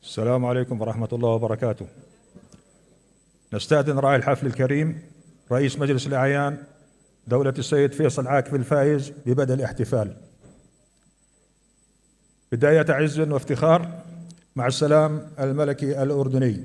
السلام عليكم ورحمة الله وبركاته. نستأذن راعي الحفل الكريم رئيس مجلس الأعيان دولة السيد فيصل عاكف الفايز ببدء الاحتفال. بداية عز وافتخار، مع السلام الملكي الأردني.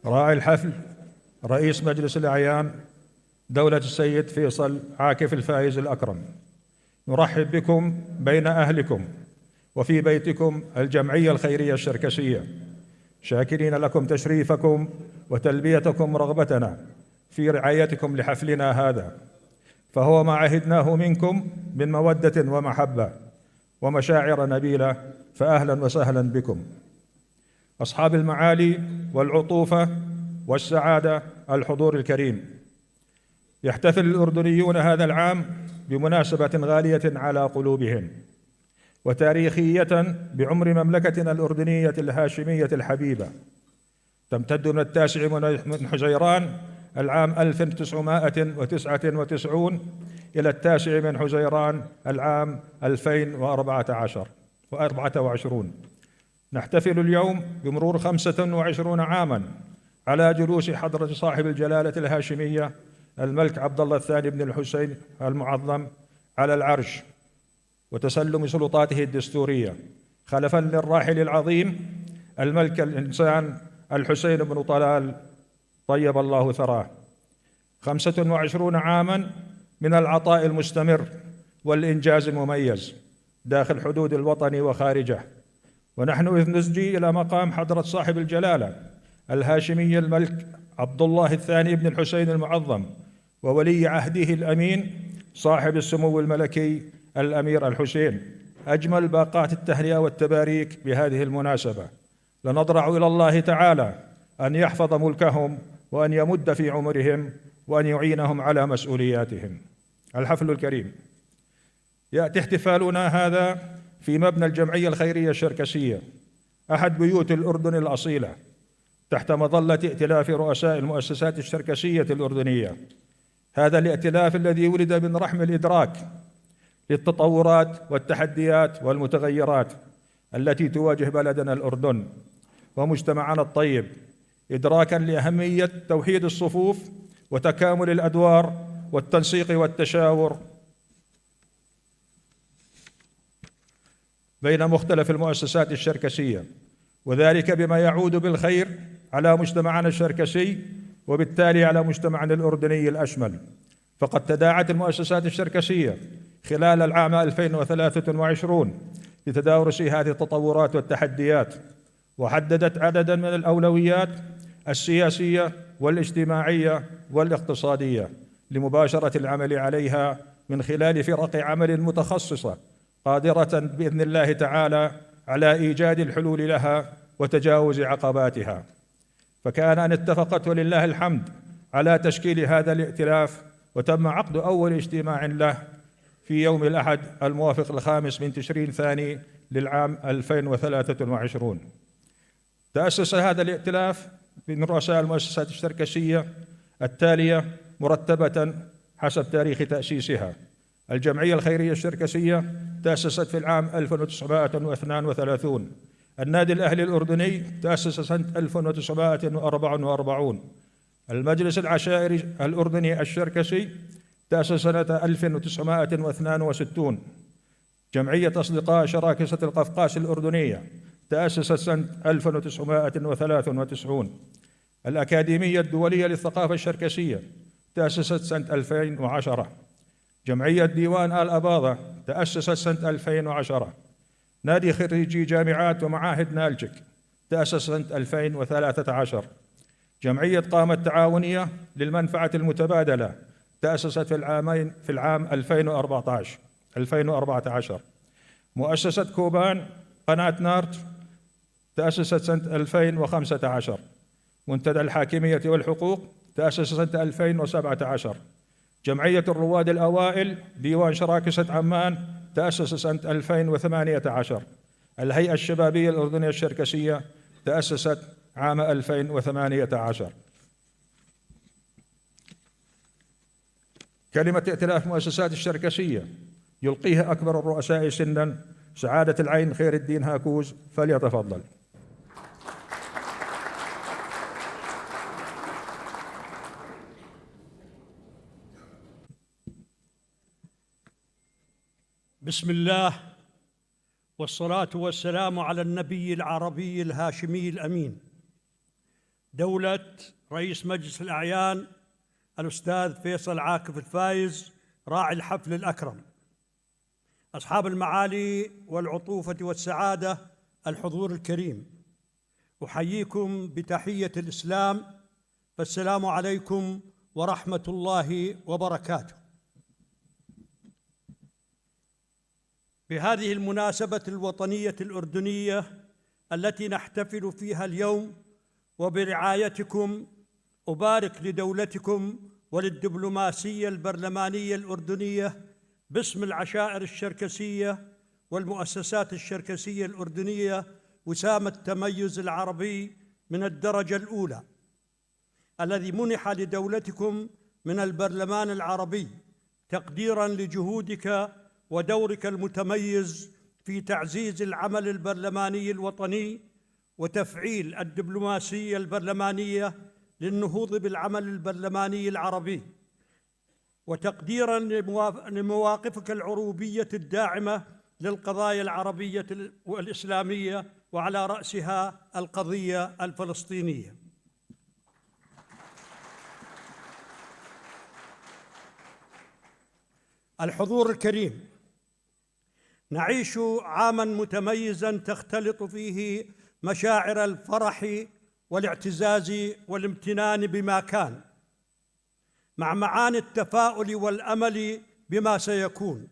راعي الحفل رئيس مجلس الأعيان دولة السيد فيصل عاكف الفايز الأكرم، نرحب بكم بين أهلكم وفي بيتكم الجمعية الخيرية الشركسية، شاكرين لكم تشريفكم وتلبيتكم رغبتنا في رعايتكم لحفلنا هذا، فهو ما عهدناه منكم من مودة ومحبة ومشاعر نبيلة، فأهلا وسهلا بكم. أصحاب المعالي والعطوفة والسعادة، الحضور الكريم، يحتفل الأردنيون هذا العام بمناسبة غالية على قلوبهم وتاريخية بعمر مملكتنا الأردنية الهاشمية الحبيبة، تمتد من 9 من حزيران العام 1999 إلى 9 من حزيران العام 2024. نحتفل اليوم بمرور 25 عاماً على جلوس حضرة صاحب الجلالة الهاشمية الملك عبد الله الثاني بن الحسين المعظم على العرش، وتسلم سلطاته الدستورية خلفاً للراحل العظيم الملك الإنسان الحسين بن طلال طيب الله ثراه. 25 عاماً من العطاء المستمر والإنجاز المميز داخل حدود الوطن وخارجه، ونحن إذ نسجي إلى مقام حضرة صاحب الجلالة الهاشمي الملك عبد الله الثاني بن الحسين المعظم وولي عهده الأمين صاحب السمو الملكي الأمير الحسين أجمل باقات التهنئة والتباريك بهذه المناسبة. لنضرع إلى الله تعالى أن يحفظ ملكهم وأن يمد في عمرهم وأن يعينهم على مسؤولياتهم. الحفل الكريم، يأتي احتفالنا هذا في مبنى الجمعية الخيرية الشركسية، أحد بيوت الأردن الأصيلة، تحت مظلة ائتلاف رؤساء المؤسسات الشركسية الأردنية. هذا الائتلاف الذي ولد من رحم الإدراك للتطورات والتحديات والمتغيرات التي تواجه بلدنا الأردن ومجتمعنا الطيب، إدراكاً لأهمية توحيد الصفوف وتكامل الأدوار والتنسيق والتشاور بين مختلف المؤسسات الشركسية، وذلك بما يعود بالخير على مجتمعنا الشركسي وبالتالي على مجتمعنا الأردني الأشمل. فقد تداعت المؤسسات الشركسية خلال العام 2023 لتدارس هذه التطورات والتحديات، وحددت عدداً من الأولويات السياسية والاجتماعية والاقتصادية لمباشرة العمل عليها من خلال فرق عمل متخصصة قادرة بإذن الله تعالى على إيجاد الحلول لها وتجاوز عقباتها. فكان أن اتفقت ولله الحمد على تشكيل هذا الائتلاف، وتم عقد أول اجتماع له في يوم الأحد الموافق 5 من تشرين ثاني للعام 2023. تأسس هذا الائتلاف من رؤساء المؤسسات الشركسية التالية مرتبة حسب تاريخ تأسيسها: الجمعية الخيرية الشركسية تأسست في العام 1932، النادي الأهلي الأردني تأسس سنة 1944، المجلس العشائري الأردني الشركسي تأسس سنة 1962، جمعية أصدقاء شراكسة القفقاس الأردنية تأسست سنة 1993، الأكاديمية الدولية للثقافة الشركسية تأسست سنة 2010، جمعية ديوان آل أباضة تأسست سنة 2010. نادي خريجي جامعات ومعاهد نالجك تأسس سنة 2013. جمعية قامة تعاونية للمنفعة المتبادلة تأسست في العام 2014. مؤسسة كوبان قناة نارت تأسست سنة 2015. منتدى الحاكمية والحقوق تأسس سنة 2017. جمعية الرواد الأوائل ديوان شراكسة عمان تأسس سنة 2018. الهيئة الشبابية الأردنية الشركسية تأسست عام 2018. كلمة ائتلاف مؤسسات الشركسية يلقيها أكبر الرؤساء سنا سعادة العين خير الدين هاكوز، فليتفضل. بسم الله والصلاة والسلام على النبي العربي الهاشمي الأمين، دولة رئيس مجلس الأعيان الأستاذ فيصل عاكف الفايز راعي الحفل الأكرم، أصحاب المعالي والعطوفة والسعادة، الحضور الكريم، أحييكم بتحية الإسلام، فالسلام عليكم ورحمة الله وبركاته. بهذه المناسبة الوطنية الأردنية التي نحتفل فيها اليوم وبرعايتكم، أبارك لدولتكم وللدبلوماسية البرلمانية الأردنية باسم العشائر الشركسية والمؤسسات الشركسية الأردنية وسام التميز العربي من الدرجة الأولى الذي منح لدولتكم من البرلمان العربي تقديراً لجهودك ودورك المتميز في تعزيز العمل البرلماني الوطني وتفعيل الدبلوماسية البرلمانية للنهوض بالعمل البرلماني العربي، وتقديراً لمواقفك العروبية الداعمة للقضايا العربية والإسلامية، وعلى رأسها القضية الفلسطينية. الحضور الكريم، نعيش عاماً متميزاً تختلط فيه مشاعر الفرح والاعتزاز والامتنان بما كان، مع معاني التفاؤل والأمل بما سيكون.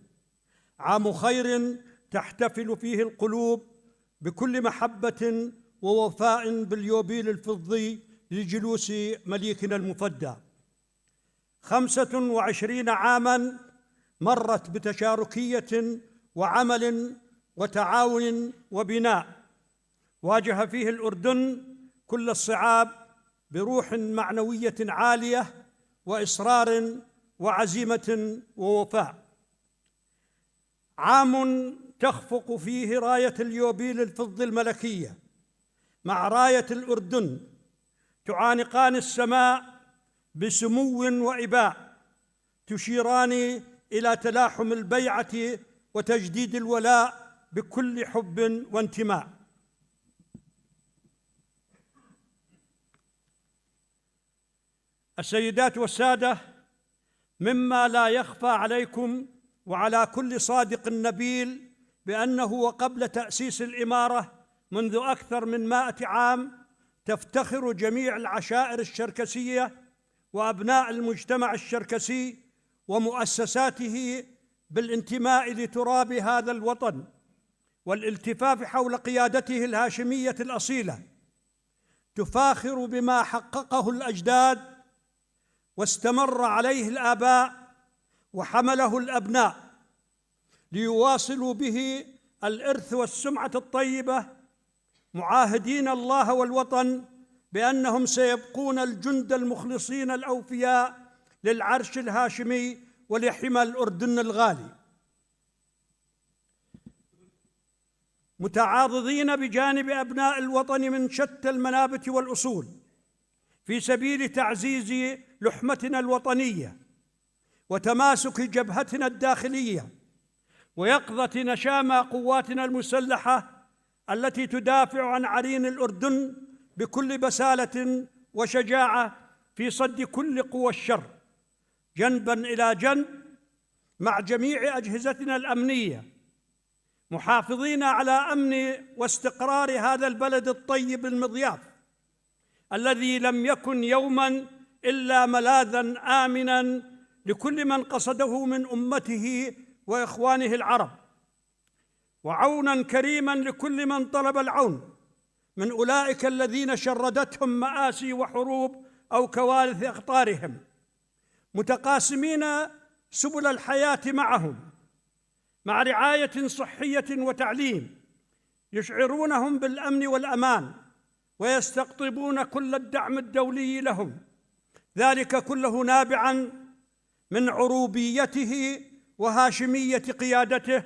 عام خير تحتفل فيه القلوب بكل محبة ووفاء باليوبيل الفضي لجلوس مليكنا المفدى. 25 عاماً مرت بتشاركية وعمل وتعاون وبناء، واجه فيه الأردن كل الصعاب بروح معنوية عالية وإصرار وعزيمة ووفاء. عام تخفق فيه راية اليوبيل الفضي الملكية مع راية الأردن تعانقان السماء بسمو وإباء، تشيران إلى تلاحم البيعة وتجديد الولاء بكل حب وانتماء. السيدات والسادة، مما لا يخفى عليكم وعلى كل صادق نبيل بأنه وقبل تأسيس الإمارة منذ أكثر من 100 عام تفتخر جميع العشائر الشركسية وأبناء المجتمع الشركسي ومؤسساته بالانتماء لتراب هذا الوطن والالتفاف حول قيادته الهاشمية الأصيلة، تفاخر بما حققه الأجداد واستمر عليه الآباء وحمله الأبناء ليواصلوا به الإرث والسمعة الطيبة، معاهدين الله والوطن بأنهم سيبقون الجند المخلصين الأوفياء للعرش الهاشمي ولحمى الأردن الغالي، متعاضدين بجانب أبناء الوطن من شتى المنابت والأصول في سبيل تعزيز لحمتنا الوطنية وتماسك جبهتنا الداخلية ويقظة نشامى قواتنا المسلحة التي تدافع عن عرين الأردن بكل بسالة وشجاعة في صد كل قوى الشر، جنباً إلى جنب مع جميع أجهزتنا الأمنية، محافظين على أمن واستقرار هذا البلد الطيب المضياف الذي لم يكن يوماً إلا ملاذاً آمناً لكل من قصده من أمته وإخوانه العرب، وعوناً كريماً لكل من طلب العون من أولئك الذين شردتهم مآسي وحروب أو كوارث أخطارهم، متقاسمين سبل الحياة معهم مع رعاية صحية وتعليم يشعرونهم بالأمن والأمان، ويستقطبون كل الدعم الدولي لهم، ذلك كله نابعاً من عروبيته وهاشمية قيادته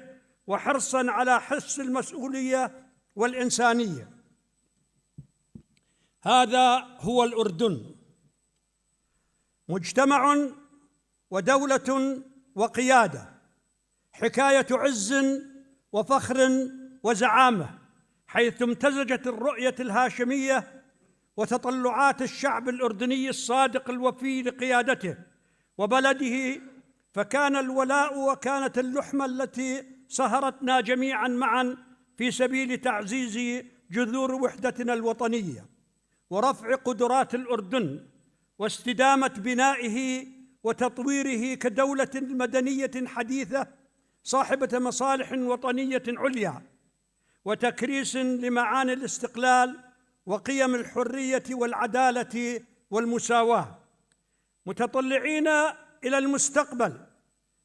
وحرصاً على حس المسؤولية والإنسانية. هذا هو الأردن، مجتمع ودولة وقيادة، حكاية عز وفخر وزعامة، حيث امتزجت الرؤية الهاشمية وتطلعات الشعب الأردني الصادق الوفي لقيادته وبلده، فكان الولاء وكانت اللحمة التي سهرتنا جميعاً معاً في سبيل تعزيز جذور وحدتنا الوطنية ورفع قدرات الأردن واستدامة بنائه وتطويره كدولة مدنية حديثة صاحبة مصالح وطنية عليا، وتكريس لمعاني الاستقلال وقيم الحرية والعدالة والمساواة، متطلعين إلى المستقبل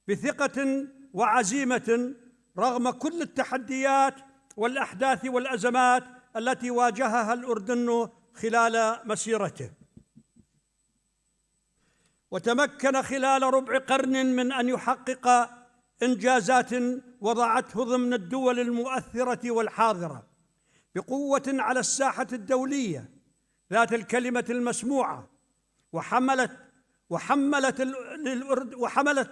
بثقة وعزيمة رغم كل التحديات والأحداث والأزمات التي واجهها الأردن خلال مسيرته. وتمكن خلال ربع قرن من أن يحقق إنجازات وضعته ضمن الدول المؤثرة والحاضرة بقوة على الساحة الدولية ذات الكلمة المسموعة، وحملت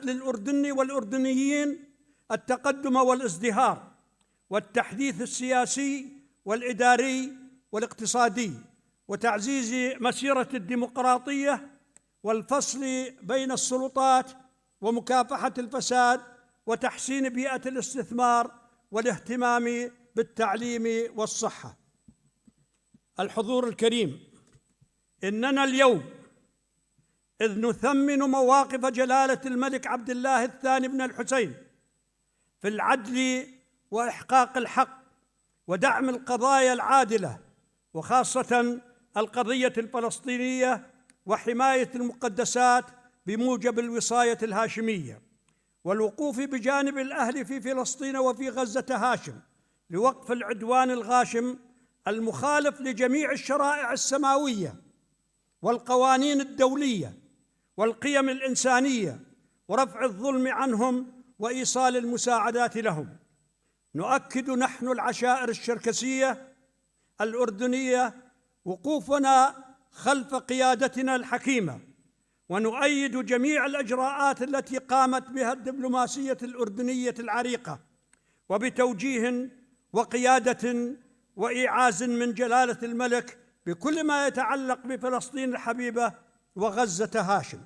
للأردن والأردنيين التقدم والازدهار والتحديث السياسي والإداري والاقتصادي، وتعزيز مسيرة الديمقراطية والفصل بين السلطات ومكافحة الفساد وتحسين بيئة الاستثمار والاهتمام بالتعليم والصحة. الحضور الكريم، إننا اليوم إذ نثمن مواقف جلالة الملك عبد الله الثاني بن الحسين في العدل وإحقاق الحق ودعم القضايا العادلة، وخاصة القضية الفلسطينية وحماية المقدسات بموجب الوصاية الهاشمية، والوقوف بجانب الأهل في فلسطين وفي غزة هاشم لوقف العدوان الغاشم المخالف لجميع الشرائع السماوية والقوانين الدولية والقيم الإنسانية، ورفع الظلم عنهم وإيصال المساعدات لهم. نؤكد نحن العشائر الشركسية الأردنية وقوفنا خلف قيادتنا الحكيمة، ونؤيد جميع الإجراءات التي قامت بها الدبلوماسية الأردنية العريقة، وبتوجيه وقيادة وإيعاز من جلالة الملك بكل ما يتعلق بفلسطين الحبيبة وغزة هاشم.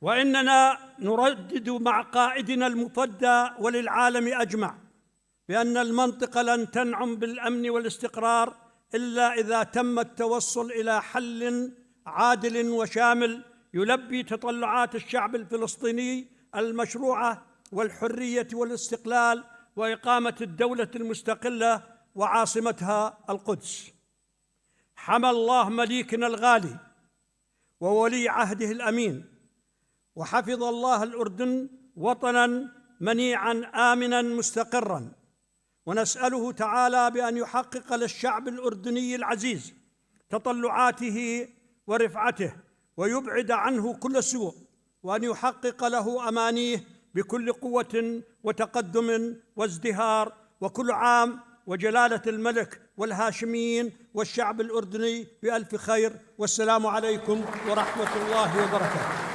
وإننا نردد مع قائدنا المفدى وللعالم أجمع بأن المنطقة لن تنعم بالأمن والاستقرار إلا إذا تم التوصل إلى حل عادل وشامل يلبي تطلعات الشعب الفلسطيني المشروعة والحرية والاستقلال وإقامة الدولة المستقلة وعاصمتها القدس. حمى الله مليكنا الغالي وولي عهده الأمين، وحفظ الله الأردن وطناً منيعاً آمناً مستقراً، ونسأله تعالى بأن يحقق للشعب الأردني العزيز تطلعاته ورفعته، ويبعد عنه كل سوء، وأن يحقق له أمانيه بكل قوة وتقدم وازدهار. وكل عام وجلالة الملك والهاشميين والشعب الأردني بألف خير، والسلام عليكم ورحمة الله وبركاته.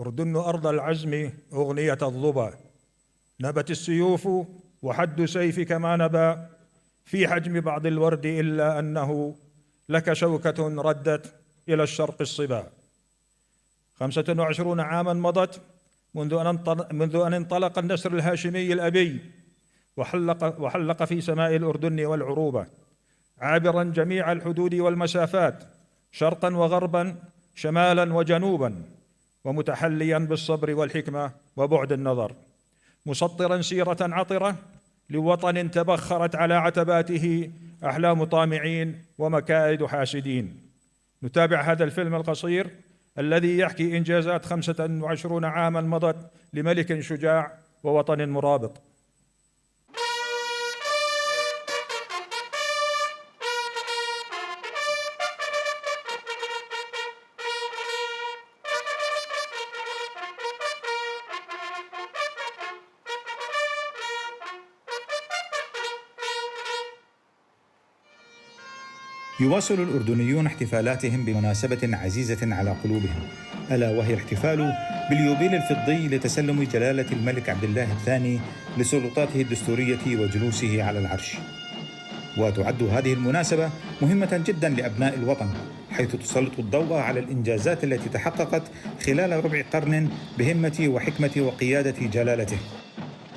أردن أرض العزم أغنية الظبا، نبت السيوف وحد سيفك ما نبا في حجم بعض الورد إلا أنه لك شوكة ردت إلى الشرق الصبا. 25 عاما مضت منذ أن انطلق النسر الهاشمي الأبي وحلق في سماء الأردن والعروبة، عابرا جميع الحدود والمسافات شرقا وغربا شمالا وجنوبا، ومتحليا بالصبر والحكمة وبعد النظر، مسطرا سيرة عطرة لوطن تبخرت على عتباته أحلام طامعين ومكائد حاسدين. نتابع هذا الفيلم القصير الذي يحكي إنجازات 25 عاما مضت لملك شجاع ووطن مرابط. يواصل الأردنيون احتفالاتهم بمناسبة عزيزة على قلوبهم، ألا وهي الاحتفال باليوبيل الفضي لتسلم جلالة الملك عبد الله الثاني لسلطاته الدستورية وجلوسه على العرش. وتعد هذه المناسبة مهمة جدا لأبناء الوطن، حيث تسلط الضوء على الإنجازات التي تحققت خلال ربع قرن بهمة وحكمة وقيادة جلالته.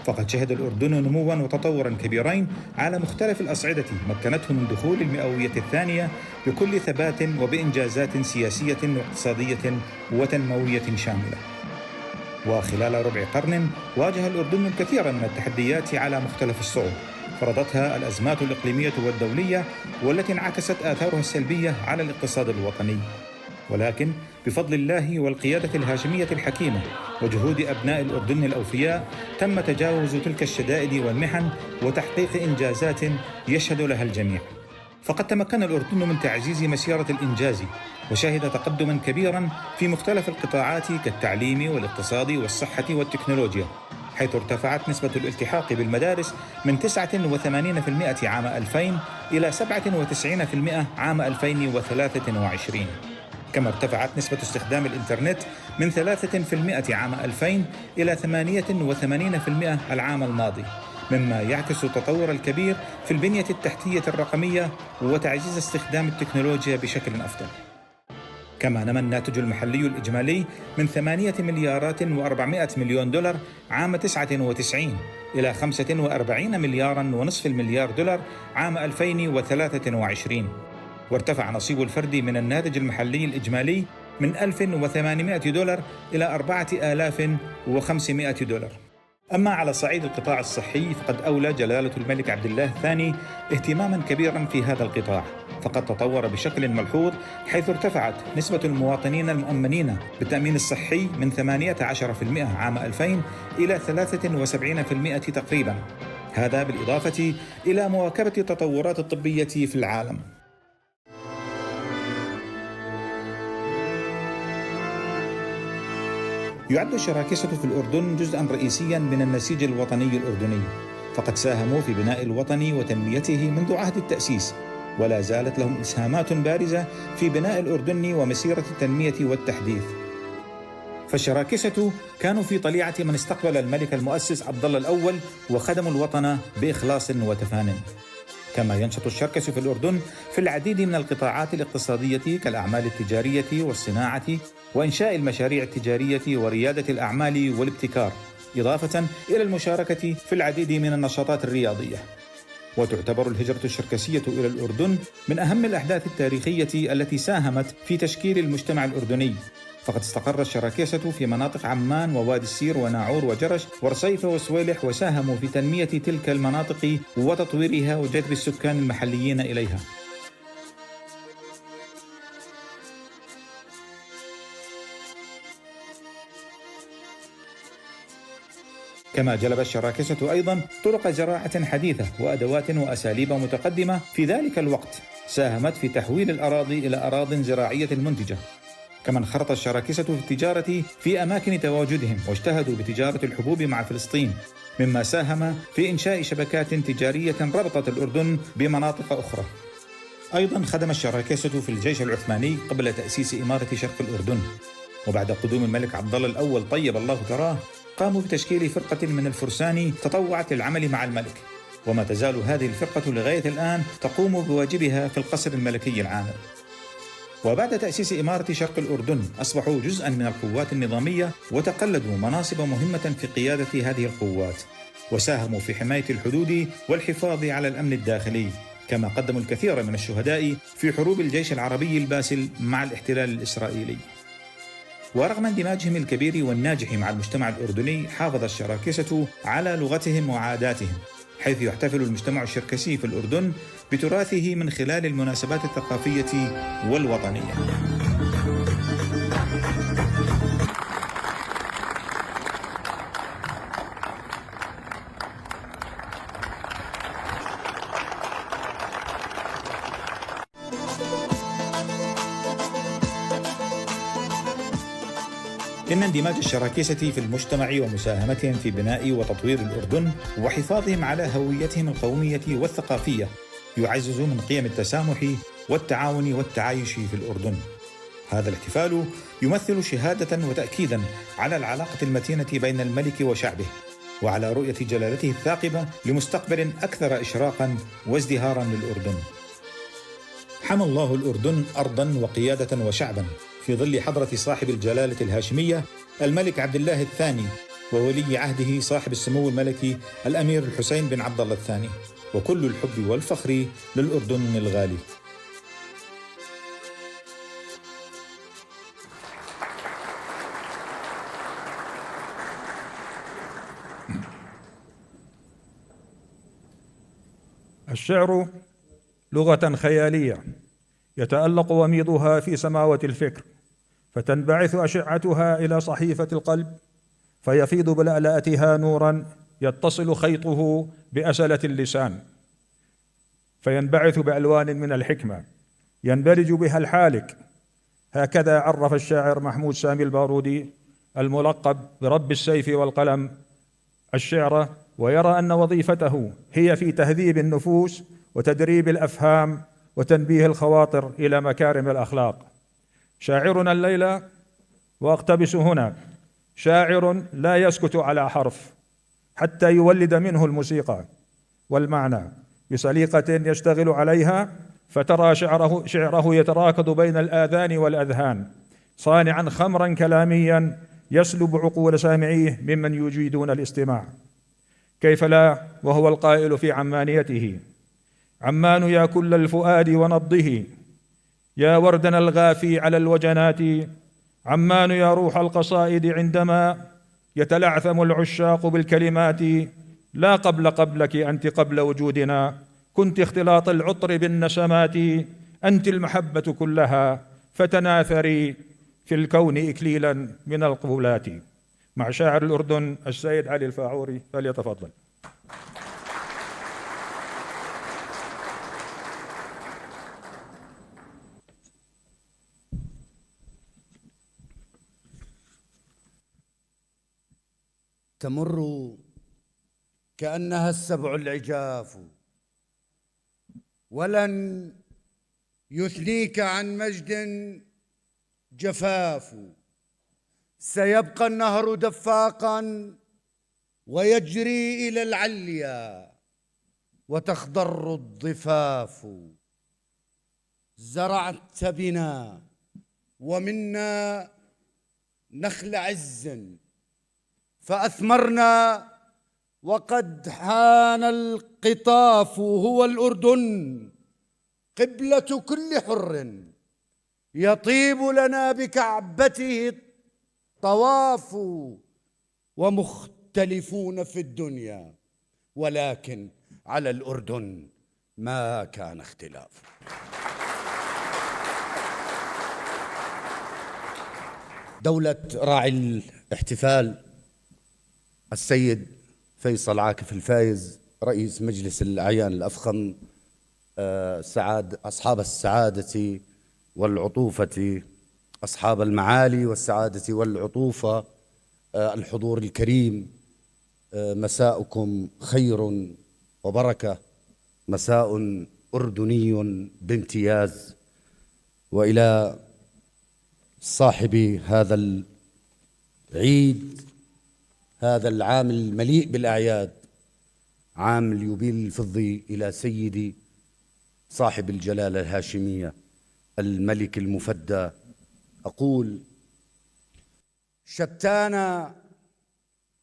فقد شهد الأردن نمواً وتطوراً كبيرين على مختلف الأصعدة مكنته من دخول المئوية الثانية بكل ثبات وبإنجازات سياسية واقتصادية وتنموية شاملة. وخلال ربع قرن واجه الأردن الكثير من التحديات على مختلف الصعود، فرضتها الأزمات الإقليمية والدولية والتي انعكست آثارها السلبية على الاقتصاد الوطني. ولكن بفضل الله والقيادة الهاشمية الحكيمة وجهود أبناء الأردن الأوفياء تم تجاوز تلك الشدائد والمحن وتحقيق إنجازات يشهد لها الجميع. فقد تمكن الأردن من تعزيز مسيرة الإنجاز وشهد تقدما كبيرا في مختلف القطاعات كالتعليم والاقتصاد والصحة والتكنولوجيا، حيث ارتفعت نسبة الالتحاق بالمدارس من 89% عام 2000 إلى 97% عام 2023. كما ارتفعت نسبة استخدام الإنترنت من 3% عام 2000 إلى 88% العام الماضي، مما يعكس التطور الكبير في البنية التحتية الرقمية وتعزيز استخدام التكنولوجيا بشكل أفضل. كما نما الناتج المحلي الإجمالي من 8 مليارات و400 مليون دولار عام 99 إلى 45 مليارا ونصف المليار دولار عام 2023. وارتفع نصيب الفردي من الناتج المحلي الإجمالي من 1800 دولار إلى 4500 دولار. أما على صعيد القطاع الصحي فقد أولى جلالة الملك عبد الله الثاني اهتماما كبيرا في هذا القطاع، فقد تطور بشكل ملحوظ، حيث ارتفعت نسبة المواطنين المؤمنين بالتأمين الصحي من 18% عام 2000 إلى 73% تقريبا، هذا بالإضافة إلى مواكبة التطورات الطبية في العالم. يعد الشراكسة في الأردن جزءاً رئيسياً من النسيج الوطني الأردني، فقد ساهموا في بناء الوطن وتنميته منذ عهد التأسيس، ولا زالت لهم إسهامات بارزة في بناء الأردن ومسيرة التنمية والتحديث. فالشراكسة كانوا في طليعة من استقبل الملك المؤسس عبد الله الأول وخدموا الوطن بإخلاص وتفان. كما ينشط الشركس في الأردن في العديد من القطاعات الاقتصادية كالأعمال التجارية والصناعة وإنشاء المشاريع التجارية وريادة الأعمال والابتكار، إضافة إلى المشاركة في العديد من النشاطات الرياضية. وتعتبر الهجرة الشركسية إلى الأردن من أهم الأحداث التاريخية التي ساهمت في تشكيل المجتمع الأردني، فقد استقر الشراكسة في مناطق عمان ووادي السير وناعور وجرش ورصيف وسويلح، وساهموا في تنمية تلك المناطق وتطويرها وجذب السكان المحليين إليها. كما جلب الشراكسة أيضا طرق زراعة حديثة وأدوات وأساليب متقدمة في ذلك الوقت ساهمت في تحويل الأراضي إلى أراضٍ زراعية منتجة. كما انخرط الشراكسة في التجارة في أماكن تواجدهم واجتهدوا بتجارة الحبوب مع فلسطين، مما ساهم في إنشاء شبكات تجارية ربطت الأردن بمناطق أخرى. أيضا خدم الشراكسة في الجيش العثماني قبل تأسيس إمارة شرق الأردن، وبعد قدوم الملك عبد الله الأول طيب الله ثراه قاموا بتشكيل فرقة من الفرسان تطوعت للعمل مع الملك، وما تزال هذه الفرقة لغاية الآن تقوم بواجبها في القصر الملكي العامر. وبعد تأسيس إمارة شرق الأردن أصبحوا جزءاً من القوات النظامية وتقلدوا مناصب مهمة في قيادة هذه القوات، وساهموا في حماية الحدود والحفاظ على الأمن الداخلي، كما قدموا الكثير من الشهداء في حروب الجيش العربي الباسل مع الاحتلال الإسرائيلي. ورغم اندماجهم الكبير والناجح مع المجتمع الأردني، حافظ الشراكسة على لغتهم وعاداتهم، حيث يحتفل المجتمع الشركسي في الأردن بتراثه من خلال المناسبات الثقافية والوطنية. إن اندماج الشراكسة في المجتمع ومساهمتهم في بناء وتطوير الأردن وحفاظهم على هويتهم القومية والثقافية يعزز من قيم التسامح والتعاون والتعايش في الأردن. هذا الاحتفال يمثل شهادة وتأكيدا على العلاقة المتينة بين الملك وشعبه، وعلى رؤية جلالته الثاقبة لمستقبل أكثر إشراقا وازدهارا للأردن. حمى الله الأردن أرضا وقيادة وشعبا في ظل حضرة صاحب الجلالة الهاشمية الملك عبد الله الثاني وولي عهده صاحب السمو الملكي الأمير الحسين بن عبد الله الثاني، وكل الحب والفخر للأردن الغالي. الشعر لغة خيالية يتألق وميضها في سماوة الفكر، فتنبعث أشعتها إلى صحيفة القلب، فيفيض بلألأتها نورا يتصل خيطه بأسلة اللسان، فينبعث بألوان من الحكمة ينبرج بها الحالك. هكذا عرف الشاعر محمود سامي البارودي الملقب برب السيف والقلم الشعر، ويرى أن وظيفته هي في تهذيب النفوس وتدريب الأفهام وتنبيه الخواطر إلى مكارم الأخلاق. شاعرنا الليلة، وأقتبس هنا، شاعر لا يسكت على حرف حتى يولد منه الموسيقى والمعنى بسليقة يشتغل عليها، فترى شعره يتراكض بين الآذان والأذهان، صانعا خمرا كلاميا يسلب عقول سامعيه ممن يجيدون الاستماع. كيف لا وهو القائل في عمانيته: عمان يا كل الفؤاد ونبضه، يا وردنا الغافي على الوجنات، عمان يا روح القصائد عندما يتلعثم العشاق بالكلمات، لا قبلك أنت قبل وجودنا، كنت اختلاط العطر بالنسمات، أنت المحبة كلها فتناثري في الكون إكليلا من القبولات. مع شاعر الأردن السيد علي الفاعوري، فليتفضل. تمر كأنها السبع العجاف، ولن يثنيك عن مجد جفاف، سيبقى النهر دفاقا ويجري إلى العليا وتخضر الضفاف، زرعت بنا ومنا نخل عز فأثمرنا، وقد حان القطاف، هو الأردن قبلة كل حر، يطيب لنا بكعبته الطواف، ومختلفون في الدنيا ولكن على الأردن ما كان اختلاف. دولة راعي الاحتفال السيد فيصل عاكف الفايز، رئيس مجلس الأعيان الأفخم، أصحاب السعادة والعطوفة، أصحاب المعالي والسعادة والعطوفة، الحضور الكريم، مساؤكم خير وبركة، مساء أردني بامتياز. وإلى صاحب هذا العيد، هذا العام المليء بالأعياد، عام اليوبيل الفضي، إلى سيدي صاحب الجلالة الهاشمية الملك المفدى، أقول: شتان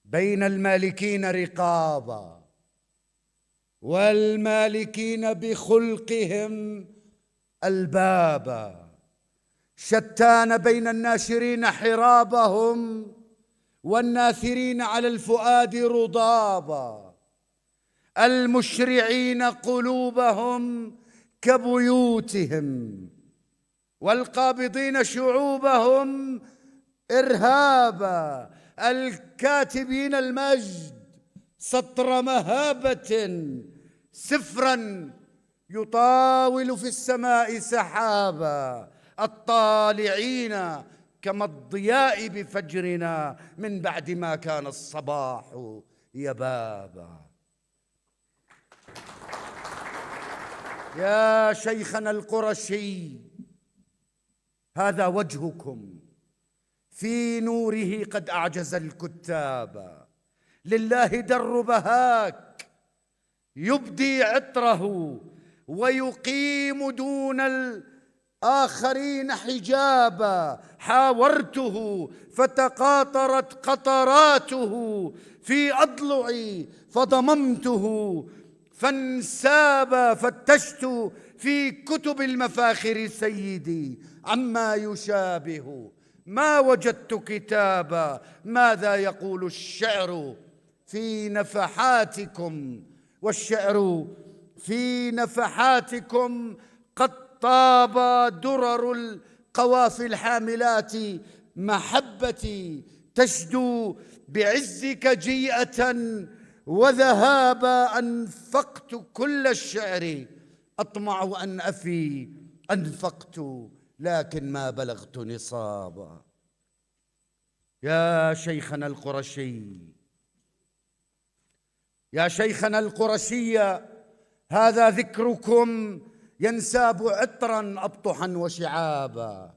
بين المالكين رقابا، والمالكين بخلقهم البابا، شتان بين الناشرين حرابهم والناثرين على الفؤاد رضابا، المشرعين قلوبهم كبيوتهم، والقابضين شعوبهم إرهابا، الكاتبين المجد سطر مهابة، سفرا يطاول في السماء سحابا، الطالعين كما الضياء بفجرنا من بعد ما كان الصباح يبابا. يا شيخنا القرشي، هذا وجهكم في نوره قد أعجز الكتاب، لله در بهاك يبدي عطره ويقيم دون الآخرين حجابا، حاورته فتقاطرت قطراته في أضلعي فضممته فانساب، فتشت في كتب المفاخر سيدي عما يشابه، ما وجدت كتابا. ماذا يقول الشعر في نفحاتكم؟ والشعر في نفحاتكم قد طاب درر القوافي الحاملات محبتي، تشدو بعزك جيئة وذهابا، أنفقت كل الشعر أطمع أن أفي، أنفقت لكن ما بلغت نصابا. يا شيخنا القرشي، يا شيخنا القرشي، هذا ذكركم ينساب عطرا أبطحا وشعابا،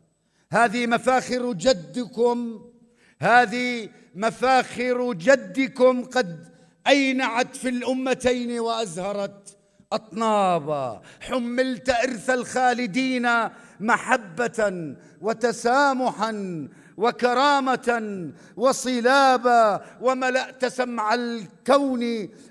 هذه مفاخر جدكم، هذه مفاخر جدكم قد أينعت في الأمتين وأزهرت أطنابا، حملت إرث الخالدين محبة وتسامحا وكرامة وصلابا، وملأت سمع الكون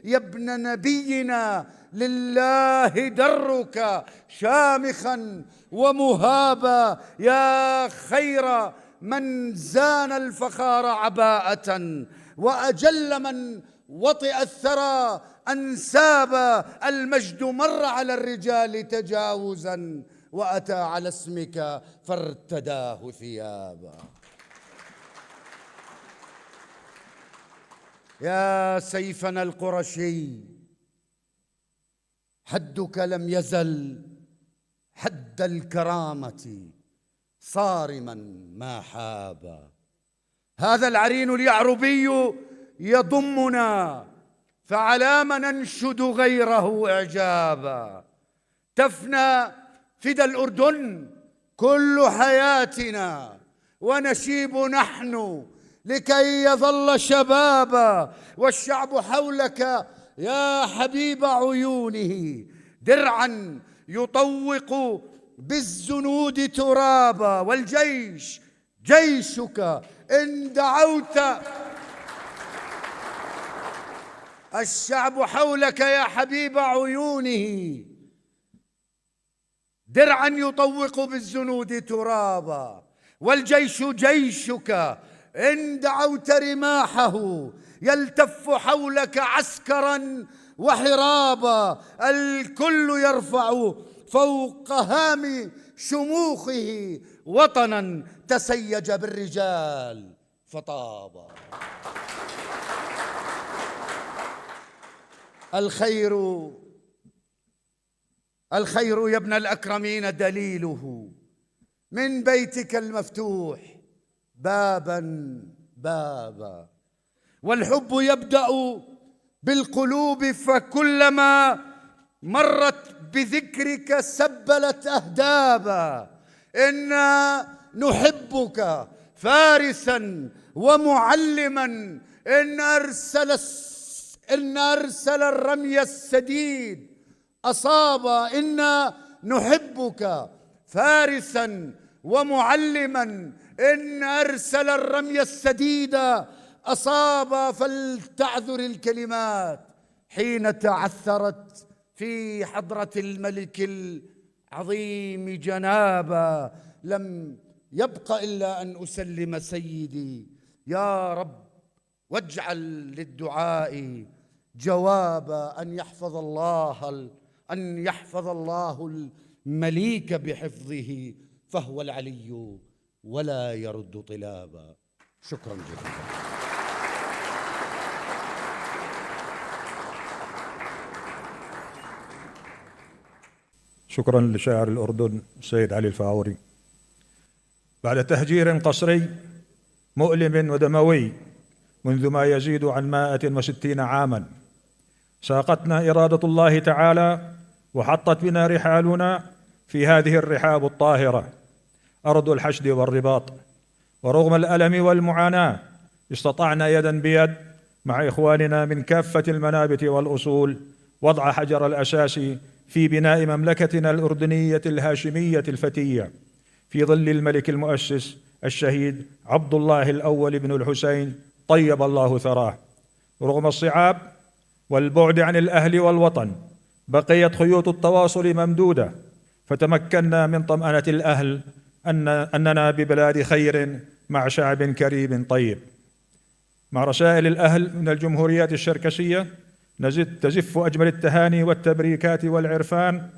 يا ابن نبينا، لله درك شامخا ومهابا. يا خير من زان الفخار عباءة، وأجل من وطئ الثرى أنسابا، المجد مر على الرجال تجاوزا، وأتى على اسمك فارتداه ثيابا. يا سيفنا القرشي، حدك لم يزل حد الكرامة صارما ما حابا، هذا العرين اليعربي يضمنا، فعلام ننشد غيره إعجابا، تفنى فدى الأردن كل حياتنا، ونشيب نحن لكي يظل شبابا، والشعب حولك يا حبيب عيونه درعا يطوق بالزنود ترابا، والجيش جيشك إن دعوت، الشعب حولك يا حبيب عيونه درعا يطوق بالزنود ترابا، والجيش جيشك إن دعوت رماحه يلتف حولك عسكرا وحرابا، الكل يرفع فوق هام شموخه وطنا تسيج بالرجال فطابا. الخير يا ابن الأكرمين دليله من بيتك المفتوح بابا بابا، والحب يبدأ بالقلوب، فكلما مرت بذكرك سبلت أهدابا، إنا نحبك فارسا ومعلما إن أرسل الرمي السديد أصاب. إنا نحبك فارسا ومعلما إن أرسل الرمي السديد أصاب. فلتعذر الكلمات حين تعثرت في حضرة الملك العظيم جنابا. لم يبق إلا أن أسلم سيدي يا رب، واجعل للدعاء جوابا. أن يحفظ الله المليك بحفظه، فهو العلي ولا يرد طلابا. شكرا جزيلا. شكرا لشاعر الأردن السيد علي الفاوري. بعد تهجير قسري مؤلم ودموي منذ ما يزيد عن 160 عاما، ساقتنا إرادة الله تعالى وحطت بنا رحالنا في هذه الرحاب الطاهرة، أرض الحشد والرباط. ورغم الألم والمعاناة استطعنا يدا بيد مع إخواننا من كافة المنابت والأصول وضع حجر الأساس في بناء مملكتنا الأردنية الهاشمية الفتية في ظل الملك المؤسس الشهيد عبد الله الأول بن الحسين طيب الله ثراه. رغم الصعاب والبعد عن الأهل والوطن بقيت خيوط التواصل ممدودة، فتمكنا من طمأنة الأهل أننا ببلاد خير مع شعب كريم طيب. مع رسائل الأهل من الجمهوريات الشركسية تزف أجمل التهاني والتبريكات والعرفان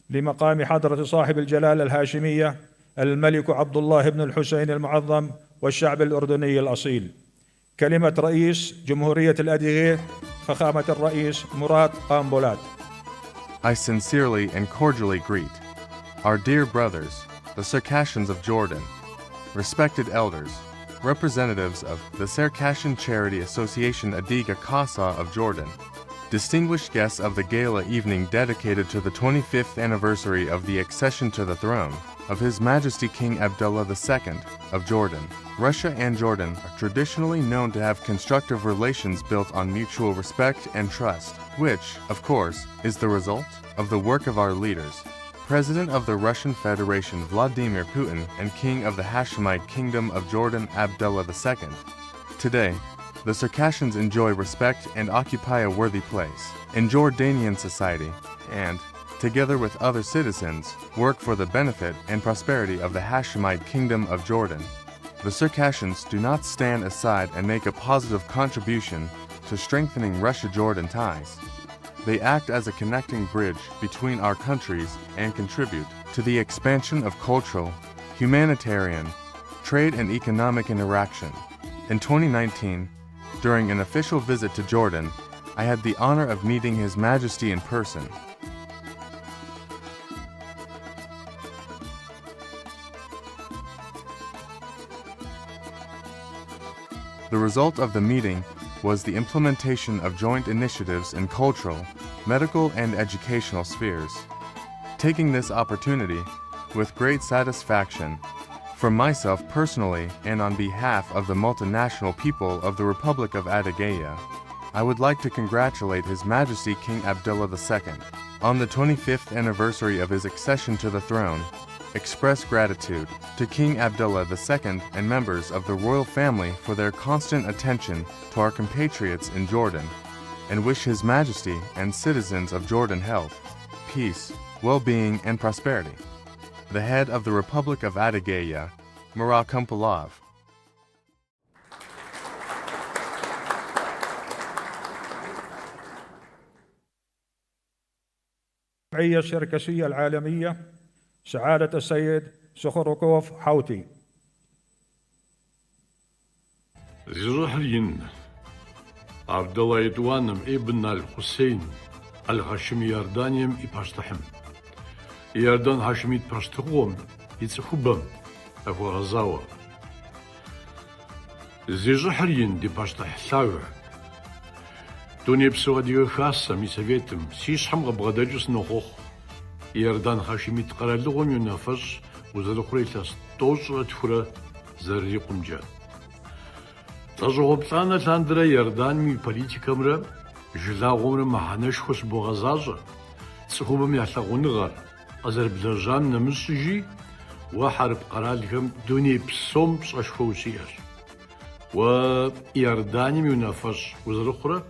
لمقام حضرة صاحب الجلالة الهاشمية الملك عبد الله بن الحسين المعظم والشعب الأردني الأصيل. كلمة رئيس جمهورية الأديغية فخامة الرئيس مراد قامبولات. I sincerely and cordially greet our dear brothers, the Circassians of Jordan, respected elders, representatives of the Circassian Charity Association Adiga Kasa of Jordan, distinguished guests of the gala evening dedicated to the 25th anniversary of the accession to the throne of His Majesty King Abdullah II of Jordan. Russia and Jordan are traditionally known to have constructive relations built on mutual respect and trust, which, of course, is the result of the work of our leaders, President of the Russian Federation Vladimir Putin and King of the Hashemite Kingdom of Jordan Abdullah II. Today, the Circassians enjoy respect and occupy a worthy place in Jordanian society and, together with other citizens, work for the benefit and prosperity of the Hashemite Kingdom of Jordan. The Circassians do not stand aside and make a positive contribution to strengthening Russia-Jordan ties. They act as a connecting bridge between our countries and contribute to the expansion of cultural, humanitarian, trade and economic interaction. In 2019, during an official visit to Jordan, I had the honor of meeting His Majesty in person. The result of the meeting was the implementation of joint initiatives in cultural, medical, and educational spheres. Taking this opportunity with great satisfaction, from myself personally and on behalf of the multinational people of the Republic of Adygea, I would like to congratulate His Majesty King Abdullah II on the 25th anniversary of his accession to the throne, express gratitude to King Abdullah II and members of the royal family for their constant attention to our compatriots in Jordan, and wish His Majesty and citizens of Jordan health, peace, well-being, and prosperity. The head of the Republic of Adygea, Murat Kumpulov. الجمعية الشركسية العالمية سعادة السيد سخروكوف حوتي. زرحلين عبد الله يدوانم ابن الحسين الهاشمي يردانيم يباشتحم يردان هاشمي يباشتقوم يتسخبم أفو غزاوة زرحلين دي باشتح ثاوع دوني بسوغ دي خاصة مي سويتم سيش حمغ بغداجوس نخوخ يردان هاشمي تقرالغم ينافش وزرخريتاس توصل تفرة زري قمجة تجربة لنا لاندرا يردان مي بوليتيكا مرة جلاغون محنش خش بغزاجة تسخوبم يحلقون غار أزربيجان نمسجي وحرب قرالهم دوني بسوم بشاشفوسياش ويرداني ميونافش وزرخرة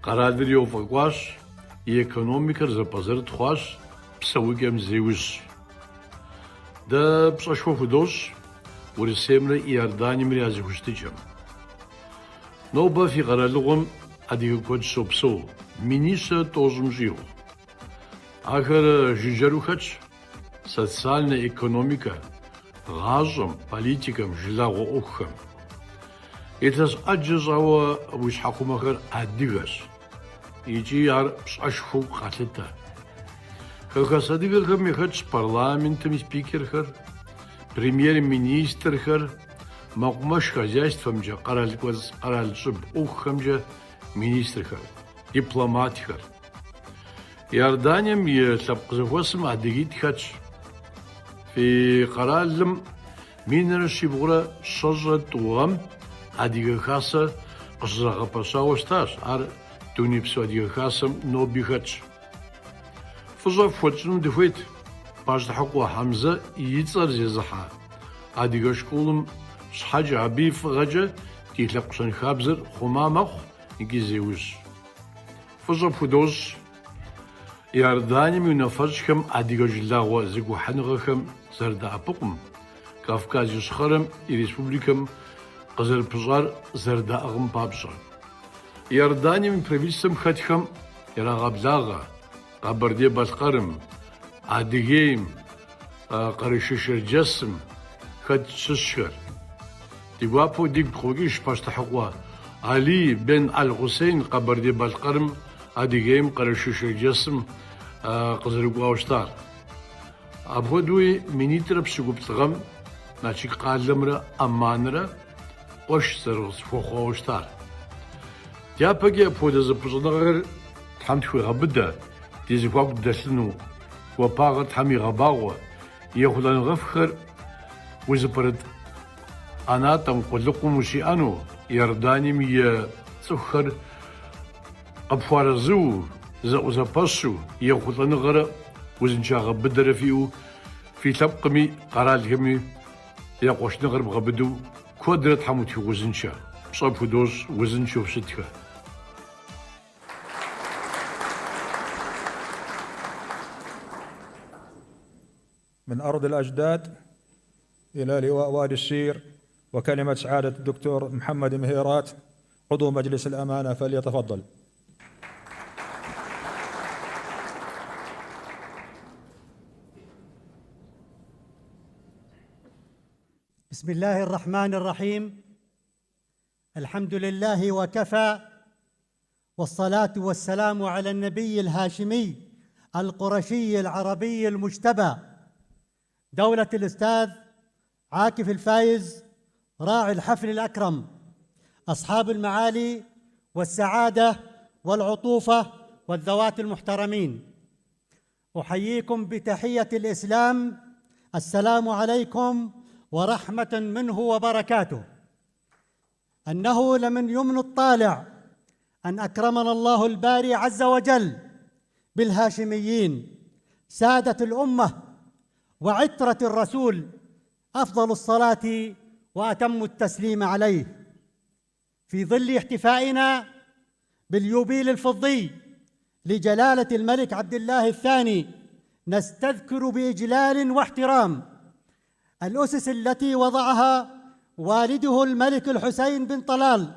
قرال يوفقواش يكونوميكر زبازر تخواش بسويكم زيوش دا بشاشفو دوش ورسيمر يرداني مريازي وشتجم نوبا في قرالهم أديك كود سوبسو مينيسا توزم جيو آخر جيجارو خدش социальная экономика, غازم политикам جلاغو أخم. إتاس أجزاوا وش حكومة خير أديغس. يجي يار بس أشفو قاتلتا. خلقا صديقر خم يخدش парламент سبيكر خير، بريمير министр خير، مقمش хозяйством جا قرال صب أخم جا министр خير، дипломат خير. يردانيم يتلبق زفوسم أديغيت خدش. في قرالم مين رشي بغرا شجرة وغم أديغ خاصة قصرها بساوستاش أر دوني بسو أديغ خاصة نو بيخدش فزاف فوتشنم دفويت باش تحقوا حمزة يتصر زيزحا أديغ شكولم شحاج عبيف غجة تيتلقشن خابزر خمامخ نكي زيوش فزاف فدوز يرداني من فرشكم أديغ جلاغوا زيقو حنغخم زردا أبقم كافكاز يسخرم الريسبوبليكم قزر بزار زردا أغم بابشر يرداني من بريفيسم خدخم يراغا بلاغا قبردي بالقرم أديغيم قرششر جسم خد سشر ديوابو ديك بخوغيش باش تحقوا علي بن الحسين قبردي بالقرم أديغيم قرششر جسم قزر قواوشتار أبغدوي منيتر بسقوب تغم ناشي قالمرا أمانرا وش سرغس فوخوشتار جابكي أبودا زبزنغر تحمت خوي غبدا ديزي فوق دسلنو وباغر تحمي غباغوا يخلان غفخر وزبرد أنا تنقلقم وشي أنو يرداني مي سخر أبفارزو زباسو يخلان غرا وزنشاغ بدر فيو في تبقمي قرالكمي يقوش نغرب غبدو كودرت حموتي وزنشا صاب دوز وزنشو ستكا من أرض الأجداد إلى لواء وادي السير وكلمة سعادة الدكتور محمد مهيرات عضو مجلس الأمانة فليتفضل. بسم الله الرحمن الرحيم. الحمد لله وكفى، والصلاة والسلام على النبي الهاشمي القرشي العربي المجتبى دولة الأستاذ عاكف الفايز راعي الحفل الأكرم، أصحاب المعالي والسعادة والعطوفة والذوات المحترمين، أحييكم بتحية الإسلام، السلام عليكم ورحمة منه وبركاته. أنه لمن يمن الطالع أن أكرمنا الله الباري عز وجل بالهاشميين سادة الأمة وعترة الرسول، أفضل الصلاة وأتم التسليم عليه، في ظل احتفائنا باليوبيل الفضي لجلالة الملك عبد الله الثاني. نستذكر بإجلال واحترام الأسس التي وضعها والده الملك الحسين بن طلال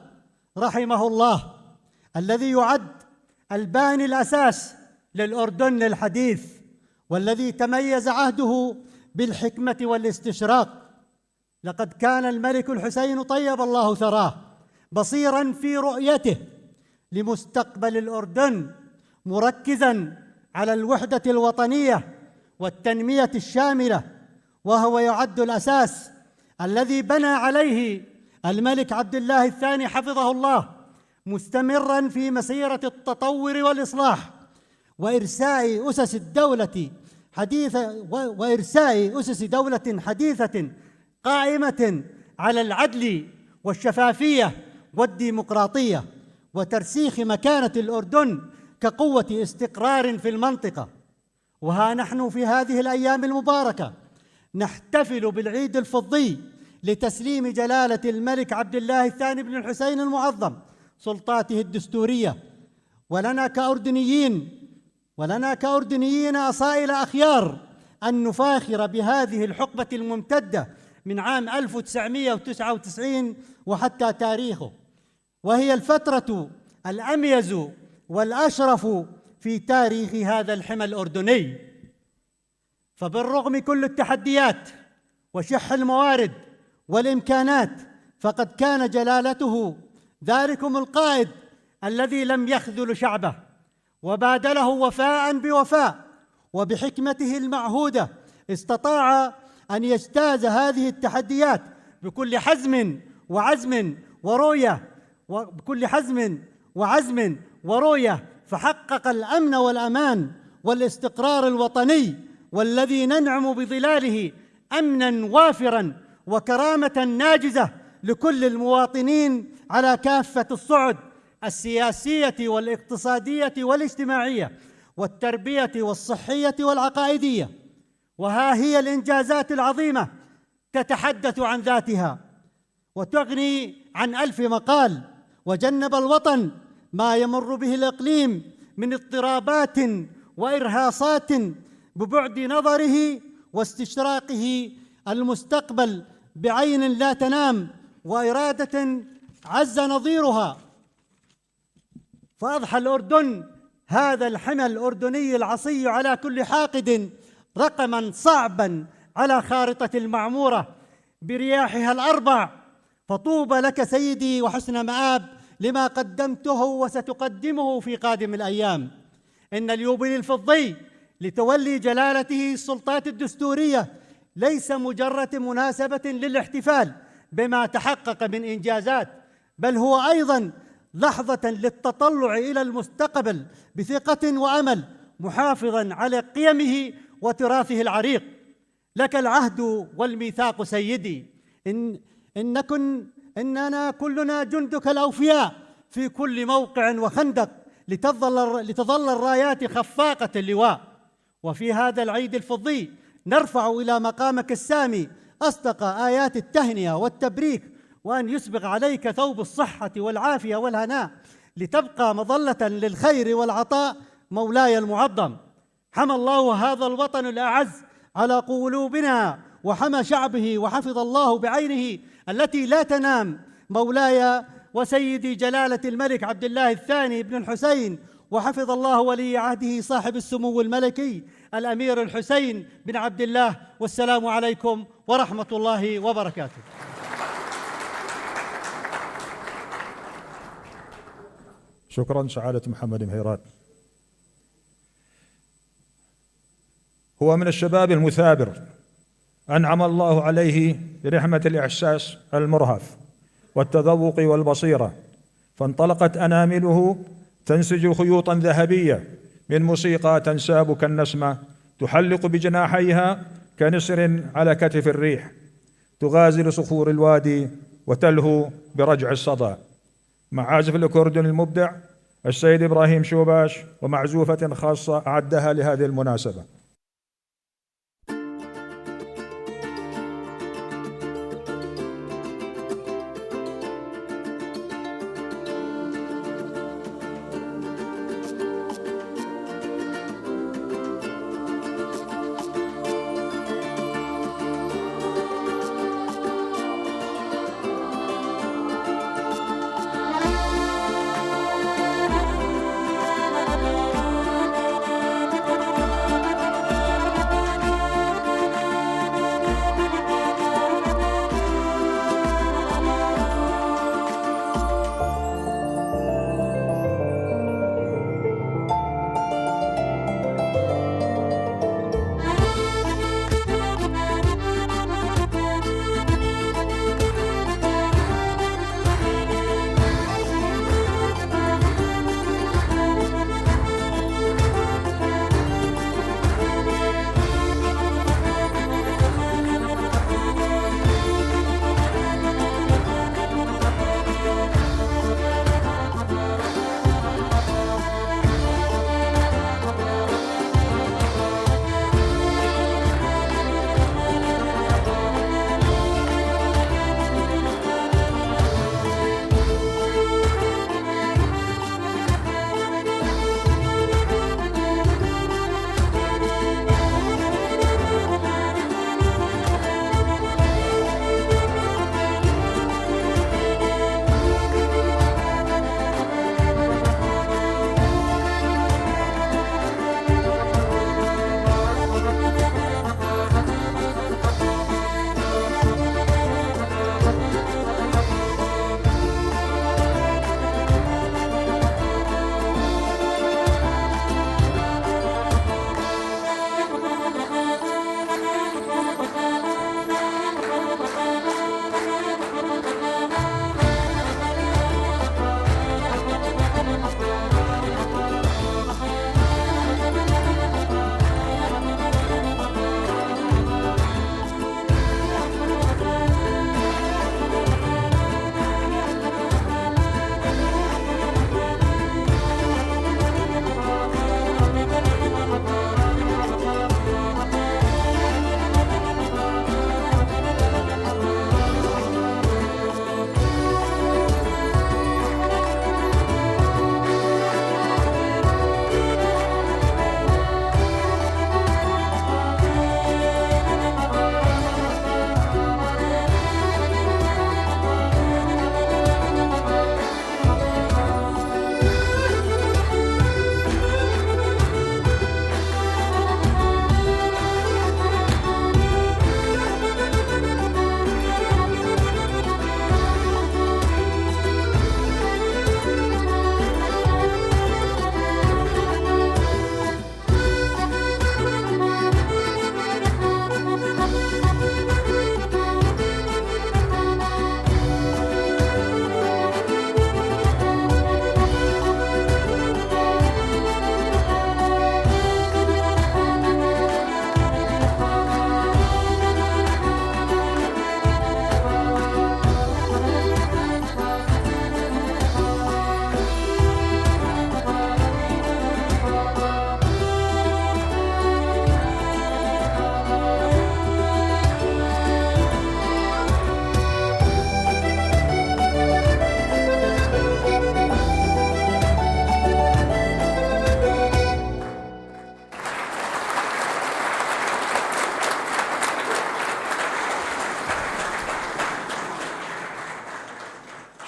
رحمه الله، الذي يعد الباني الأساس للأردن الحديث، والذي تميز عهده بالحكمة والاستشراق. لقد كان الملك الحسين طيب الله ثراه بصيراً في رؤيته لمستقبل الأردن، مركزاً على الوحدة الوطنية والتنمية الشاملة، وهو يعد الأساس الذي بنى عليه الملك عبد الله الثاني حفظه الله، مستمراً في مسيرة التطور والإصلاح وإرساء أسس دولة حديثة قائمة على العدل والشفافية والديمقراطية وترسيخ مكانة الأردن كقوة استقرار في المنطقة. وها نحن في هذه الأيام المباركة نحتفل بالعيد الفضي لتسليم جلالة الملك عبد الله الثاني بن الحسين المعظم سلطاته الدستورية، ولنا كأردنيين أصائل أخيار أن نفاخر بهذه الحقبة الممتدة من عام 1999 وحتى تاريخه، وهي الفترة الأميز والأشرف في تاريخ هذا الحمى الأردني. فبالرغم كل التحديات وشح الموارد والإمكانات، فقد كان جلالته ذلكم القائد الذي لم يخذل شعبه وبادله وفاء بوفاء، وبحكمته المعهودة استطاع أن يجتاز هذه التحديات بكل حزم ورؤية فحقق الأمن والأمان والاستقرار الوطني، والذي ننعم بظلاله أمناً وافراً وكرامة ناجزة لكل المواطنين على كافة الصعد السياسية والاقتصادية والاجتماعية والتربية والصحية والعقائدية. وها هي الإنجازات العظيمة تتحدث عن ذاتها وتغني عن ألف مقال. وجنب الوطن ما يمر به الإقليم من اضطرابات وإرهاصات ببعد نظره واستشراقه المستقبل بعين لا تنام وإرادة عز نظيرها. فأضحى الأردن هذا الحمى الأردني العصي على كل حاقد رقماً صعباً على خارطة المعمورة برياحها الأربع. فطوبى لك سيدي وحسن مآب لما قدمته وستقدمه في قادم الأيام. إن اليوبيل الفضي لتولي جلالته السلطات الدستورية ليس مجرد مناسبة للاحتفال بما تحقق من إنجازات، بل هو أيضاً لحظة للتطلع إلى المستقبل بثقة وأمل، محافظاً على قيمه وتراثه العريق. لك العهد والميثاق سيدي، إننا كلنا جندك الأوفياء في كل موقع وخندق، لتظل الرايات خفاقة اللواء. وفي هذا العيد الفضي نرفع إلى مقامك السامي أصدق آيات التهنئة والتبريك، وأن يسبغ عليك ثوب الصحة والعافية والهناء، لتبقى مظلة للخير والعطاء مولاي المعظم. حمى الله هذا الوطن الأعز على قلوبنا، وحمى شعبه، وحفظ الله بعينه التي لا تنام مولاي وسيدي جلالة الملك عبد الله الثاني بن الحسين، وحفظ الله ولي عهده صاحب السمو الملكي الأمير الحسين بن عبد الله. والسلام عليكم ورحمة الله وبركاته. شكرا سعادة محمد مهيرات. هو من الشباب المثابر، أنعم الله عليه برحمة الإحساس المرهف والتذوق والبصيرة، فانطلقت أنامله تنسج خيوطا ذهبية من موسيقى تنساب كالنسمة، تحلق بجناحيها كنسر على كتف الريح، تغازل صخور الوادي وتلهو برجع الصدى، مع عازف الأكورديون المبدع السيد إبراهيم شوباش، ومعزوفة خاصة أعدها لهذه المناسبة.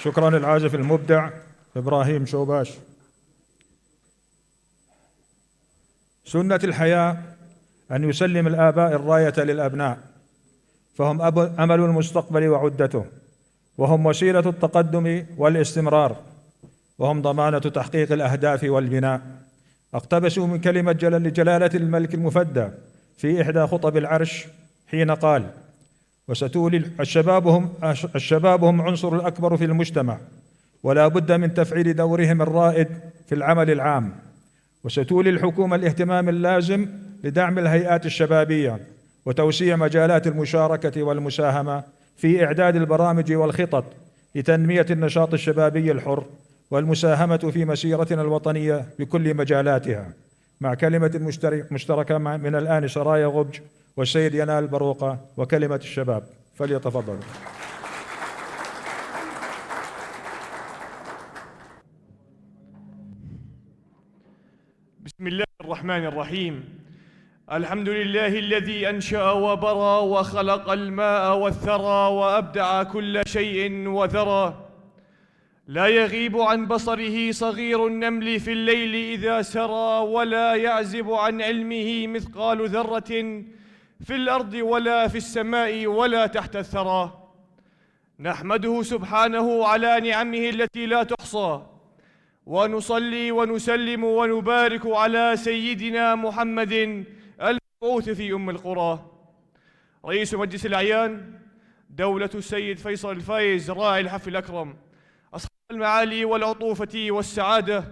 شكرا للعازف المبدع إبراهيم شوباش. سنة الحياة أن يسلم الآباء الراية للأبناء، فهم أمل المستقبل وعدته، وهم وسيلة التقدم والاستمرار، وهم ضمانة تحقيق الأهداف والبناء. أقتبس من كلمة لجلالة الملك المفدى في إحدى خطب العرش حين قال: وستولي الشباب هم عنصر الأكبر في المجتمع، ولا بد من تفعيل دورهم الرائد في العمل العام، وستولي الحكومة الاهتمام اللازم لدعم الهيئات الشبابية وتوسيع مجالات المشاركة والمساهمة في إعداد البرامج والخطط لتنمية النشاط الشبابي الحر والمساهمة في مسيرتنا الوطنية بكل مجالاتها. مع كلمة مشتركة من الآن سرايا غبج والسيد ينال بروقة وكلمة الشباب، فليتفضلوا. بسم الله الرحمن الرحيم. الحمد لله الذي أنشأ وبرى وخلق الماء والثرى وأبدع كل شيء وذرى، لا يغيب عن بصره صغير النمل في الليل إذا سرى، ولا يعزب عن علمه مثقال ذرة في الأرض ولا في السماء ولا تحت الثرى. نحمده سبحانه على نعمه التي لا تحصى، ونصلي ونسلم ونبارك على سيدنا محمد المبعوث في أم القرى. رئيس مجلس الأعيان دولة السيد فيصل الفايز راعي الحفل الأكرم، أصحاب المعالي والعطوفة والسعادة،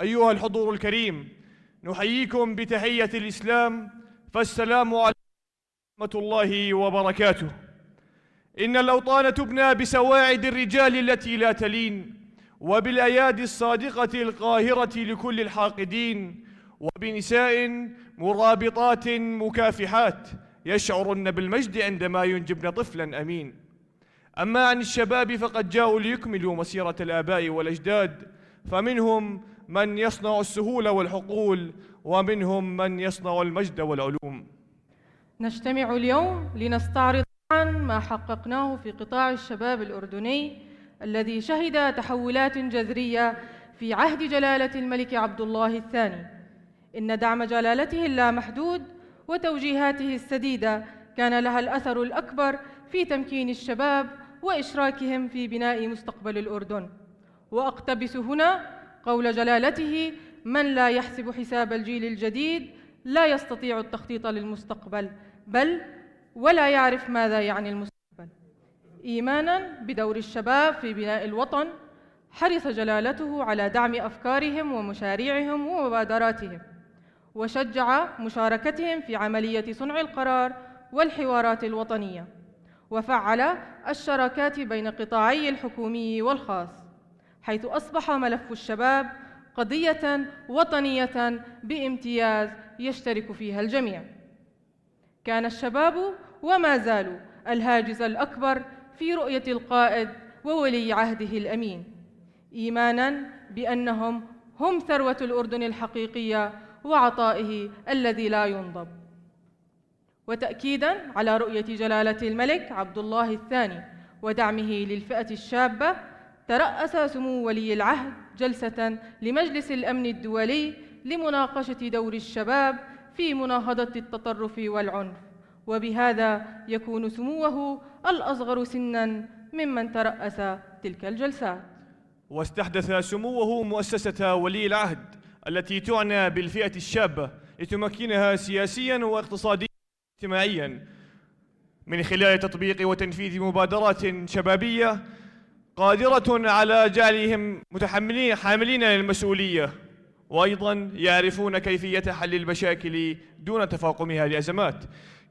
أيها الحضور الكريم، نحييكم بتحية الإسلام، فالسلام عليكم ورحمة الله وبركاته. إن الأوطان تبنى بسواعد الرجال التي لا تلين، وبالأيادي الصادقة القاهرة لكل الحاقدين، وبنساء مرابطات مكافحات يشعرن بالمجد عندما ينجبن طفلا أمين. أما عن الشباب فقد جاءوا ليكملوا مسيرة الآباء والأجداد، فمنهم من يصنع السهول والحقول، ومنهم من يصنع المجد والعلوم. نجتمع اليوم لنستعرض عن ما حققناه في قطاع الشباب الأردني الذي شهد تحولات جذرية في عهد جلالة الملك عبد الله الثاني. إن دعم جلالته اللامحدود وتوجيهاته السديدة كان لها الأثر الأكبر في تمكين الشباب وإشراكهم في بناء مستقبل الأردن. وأقتبس هنا قول جلالته: من لا يحسب حساب الجيل الجديد لا يستطيع التخطيط للمستقبل، بل ولا يعرف ماذا يعني المستقبل. إيماناً بدور الشباب في بناء الوطن، حرص جلالته على دعم أفكارهم ومشاريعهم ومبادراتهم، وشجع مشاركتهم في عملية صنع القرار والحوارات الوطنية، وفعل الشراكات بين قطاعي الحكومي والخاص، حيث أصبح ملف الشباب قضية وطنية بامتياز يشترك فيها الجميع. كان الشباب وما زالوا الهاجس الأكبر في رؤية القائد وولي عهده الأمين، إيماناً بأنهم هم ثروة الأردن الحقيقية وعطائه الذي لا ينضب. وتأكيداً على رؤية جلالة الملك عبد الله الثاني ودعمه للفئة الشابة، ترأس سمو ولي العهد جلسة لمجلس الأمن الدولي لمناقشة دور الشباب في مناهضة التطرف والعنف، وبهذا يكون سموه الأصغر سناً ممن ترأس تلك الجلسات. واستحدث سموه مؤسسة ولي العهد التي تعنى بالفئة الشابة لتمكنها سياسياً واقتصادياً واجتماعياً من خلال تطبيق وتنفيذ مبادرات شبابية قادرة على جعلهم حاملين للمسؤولية، وأيضاً يعرفون كيفية حل المشاكل دون تفاقمها لأزمات.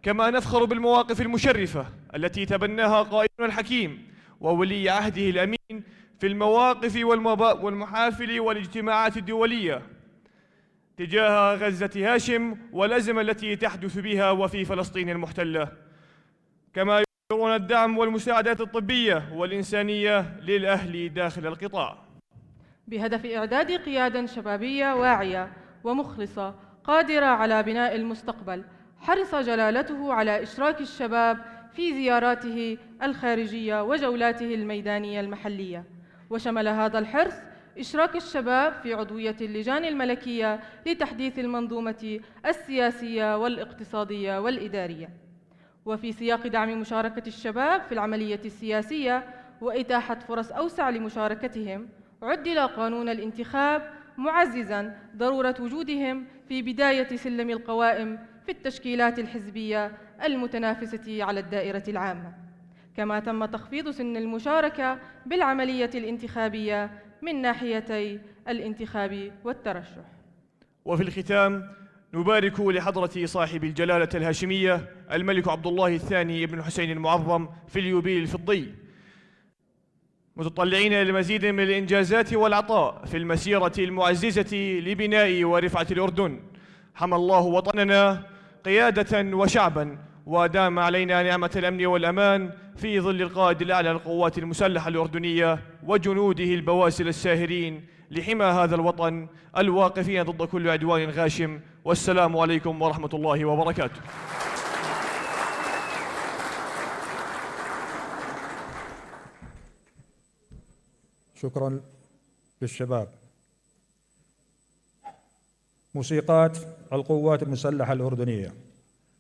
كما نفخر بالمواقف المشرفة التي تبناها قائدنا الحكيم وولي عهده الأمين في المواقف والمحافل والاجتماعات الدولية تجاه غزة هاشم والأزمة التي تحدث بها وفي فلسطين المحتلة، كما يرون الدعم والمساعدات الطبية والإنسانية للأهل داخل القطاع، بهدف إعداد قيادة شبابية واعية ومخلصة قادرة على بناء المستقبل. حرص جلالته على إشراك الشباب في زياراته الخارجية وجولاته الميدانية المحلية، وشمل هذا الحرص إشراك الشباب في عضوية اللجان الملكية لتحديث المنظومة السياسية والاقتصادية والإدارية. وفي سياق دعم مشاركة الشباب في العملية السياسية وإتاحة فرص أوسع لمشاركتهم، عدل قانون الانتخاب معززاً ضرورة وجودهم في بداية سلم القوائم في التشكيلات الحزبية المتنافسة على الدائرة العامة. كما تم تخفيض سن المشاركة بالعملية الانتخابية من ناحيتي الانتخاب والترشح. وفي الختام نبارك لحضرة صاحب الجلالة الهاشمية الملك عبد الله الثاني بن الحسين المعظم في اليوبيل الفضي، متطلعين لمزيد من الإنجازات والعطاء في المسيرة المعززة لبناء ورفعة الأردن. حمى الله وطننا قيادة وشعبا، ودام علينا نعمة الأمن والأمان في ظل القائد الأعلى للقوات المسلحة الأردنية وجنوده البواسل الساهرين لحمى هذا الوطن الواقفين ضد كل عدوان غاشم. والسلام عليكم ورحمة الله وبركاته. شكرا للشباب. موسيقات القوات المسلحة الأردنية.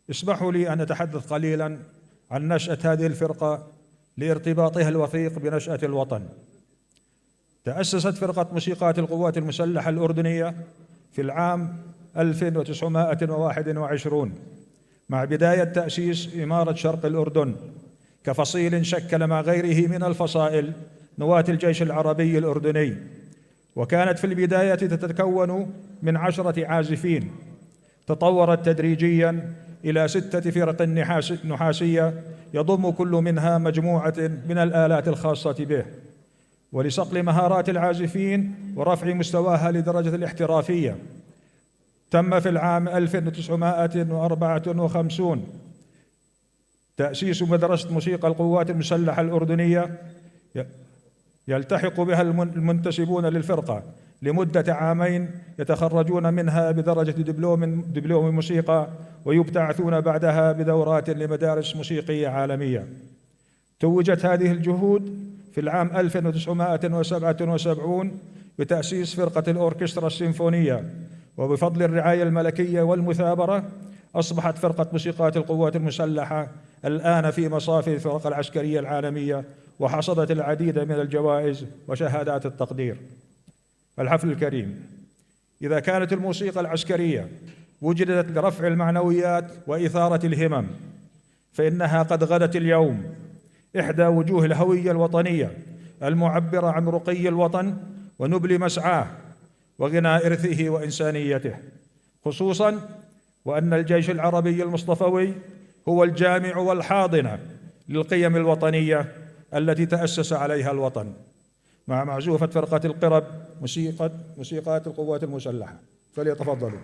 اسمحوا لي أن أتحدث قليلا عن نشأة هذه الفرقة لارتباطها الوثيق بنشأة الوطن. تأسست فرقة موسيقات القوات المسلحة الأردنية في العام 1921 مع بداية تأسيس إمارة شرق الأردن كفصيل شكل مع غيره من الفصائل نواة الجيش العربي الأردني، وكانت في البداية تتكون من 10 عازفين، تطورت تدريجيا إلى 6 فرق نحاسية يضم كل منها مجموعة من الآلات الخاصة به. ولصقل مهارات العازفين ورفع مستواها لدرجة الاحترافية تم في العام 1954 تأسيس مدرسة موسيقى القوات المسلحة الأردنية يلتحق بها المنتسبون للفرقة لمدة عامين، يتخرجون منها بدرجة دبلوم موسيقى، ويبتعثون بعدها بدورات لمدارس موسيقية عالمية. توجت هذه الجهود في العام 1977 بتأسيس فرقة الأوركسترا السيمفونية، وبفضل الرعاية الملكية والمثابرة أصبحت فرقة موسيقات القوات المسلحة الآن في مصاف الفرق العسكرية العالمية، وحصدت العديد من الجوائز وشهادات التقدير. الحفل الكريم، إذا كانت الموسيقى العسكرية وجدت لرفع المعنويات وإثارة الهمم، فإنها قد غدت اليوم إحدى وجوه الهوية الوطنية المعبرة عن رقي الوطن ونبل مسعاه وغنى إرثه وإنسانيته، خصوصاً وأن الجيش العربي المصطفوي هو الجامع والحاضنة للقيم الوطنية التي تأسس عليها الوطن. مع معزوفة فرقة القرب موسيقات القوات المسلحة، فليتفضلوا.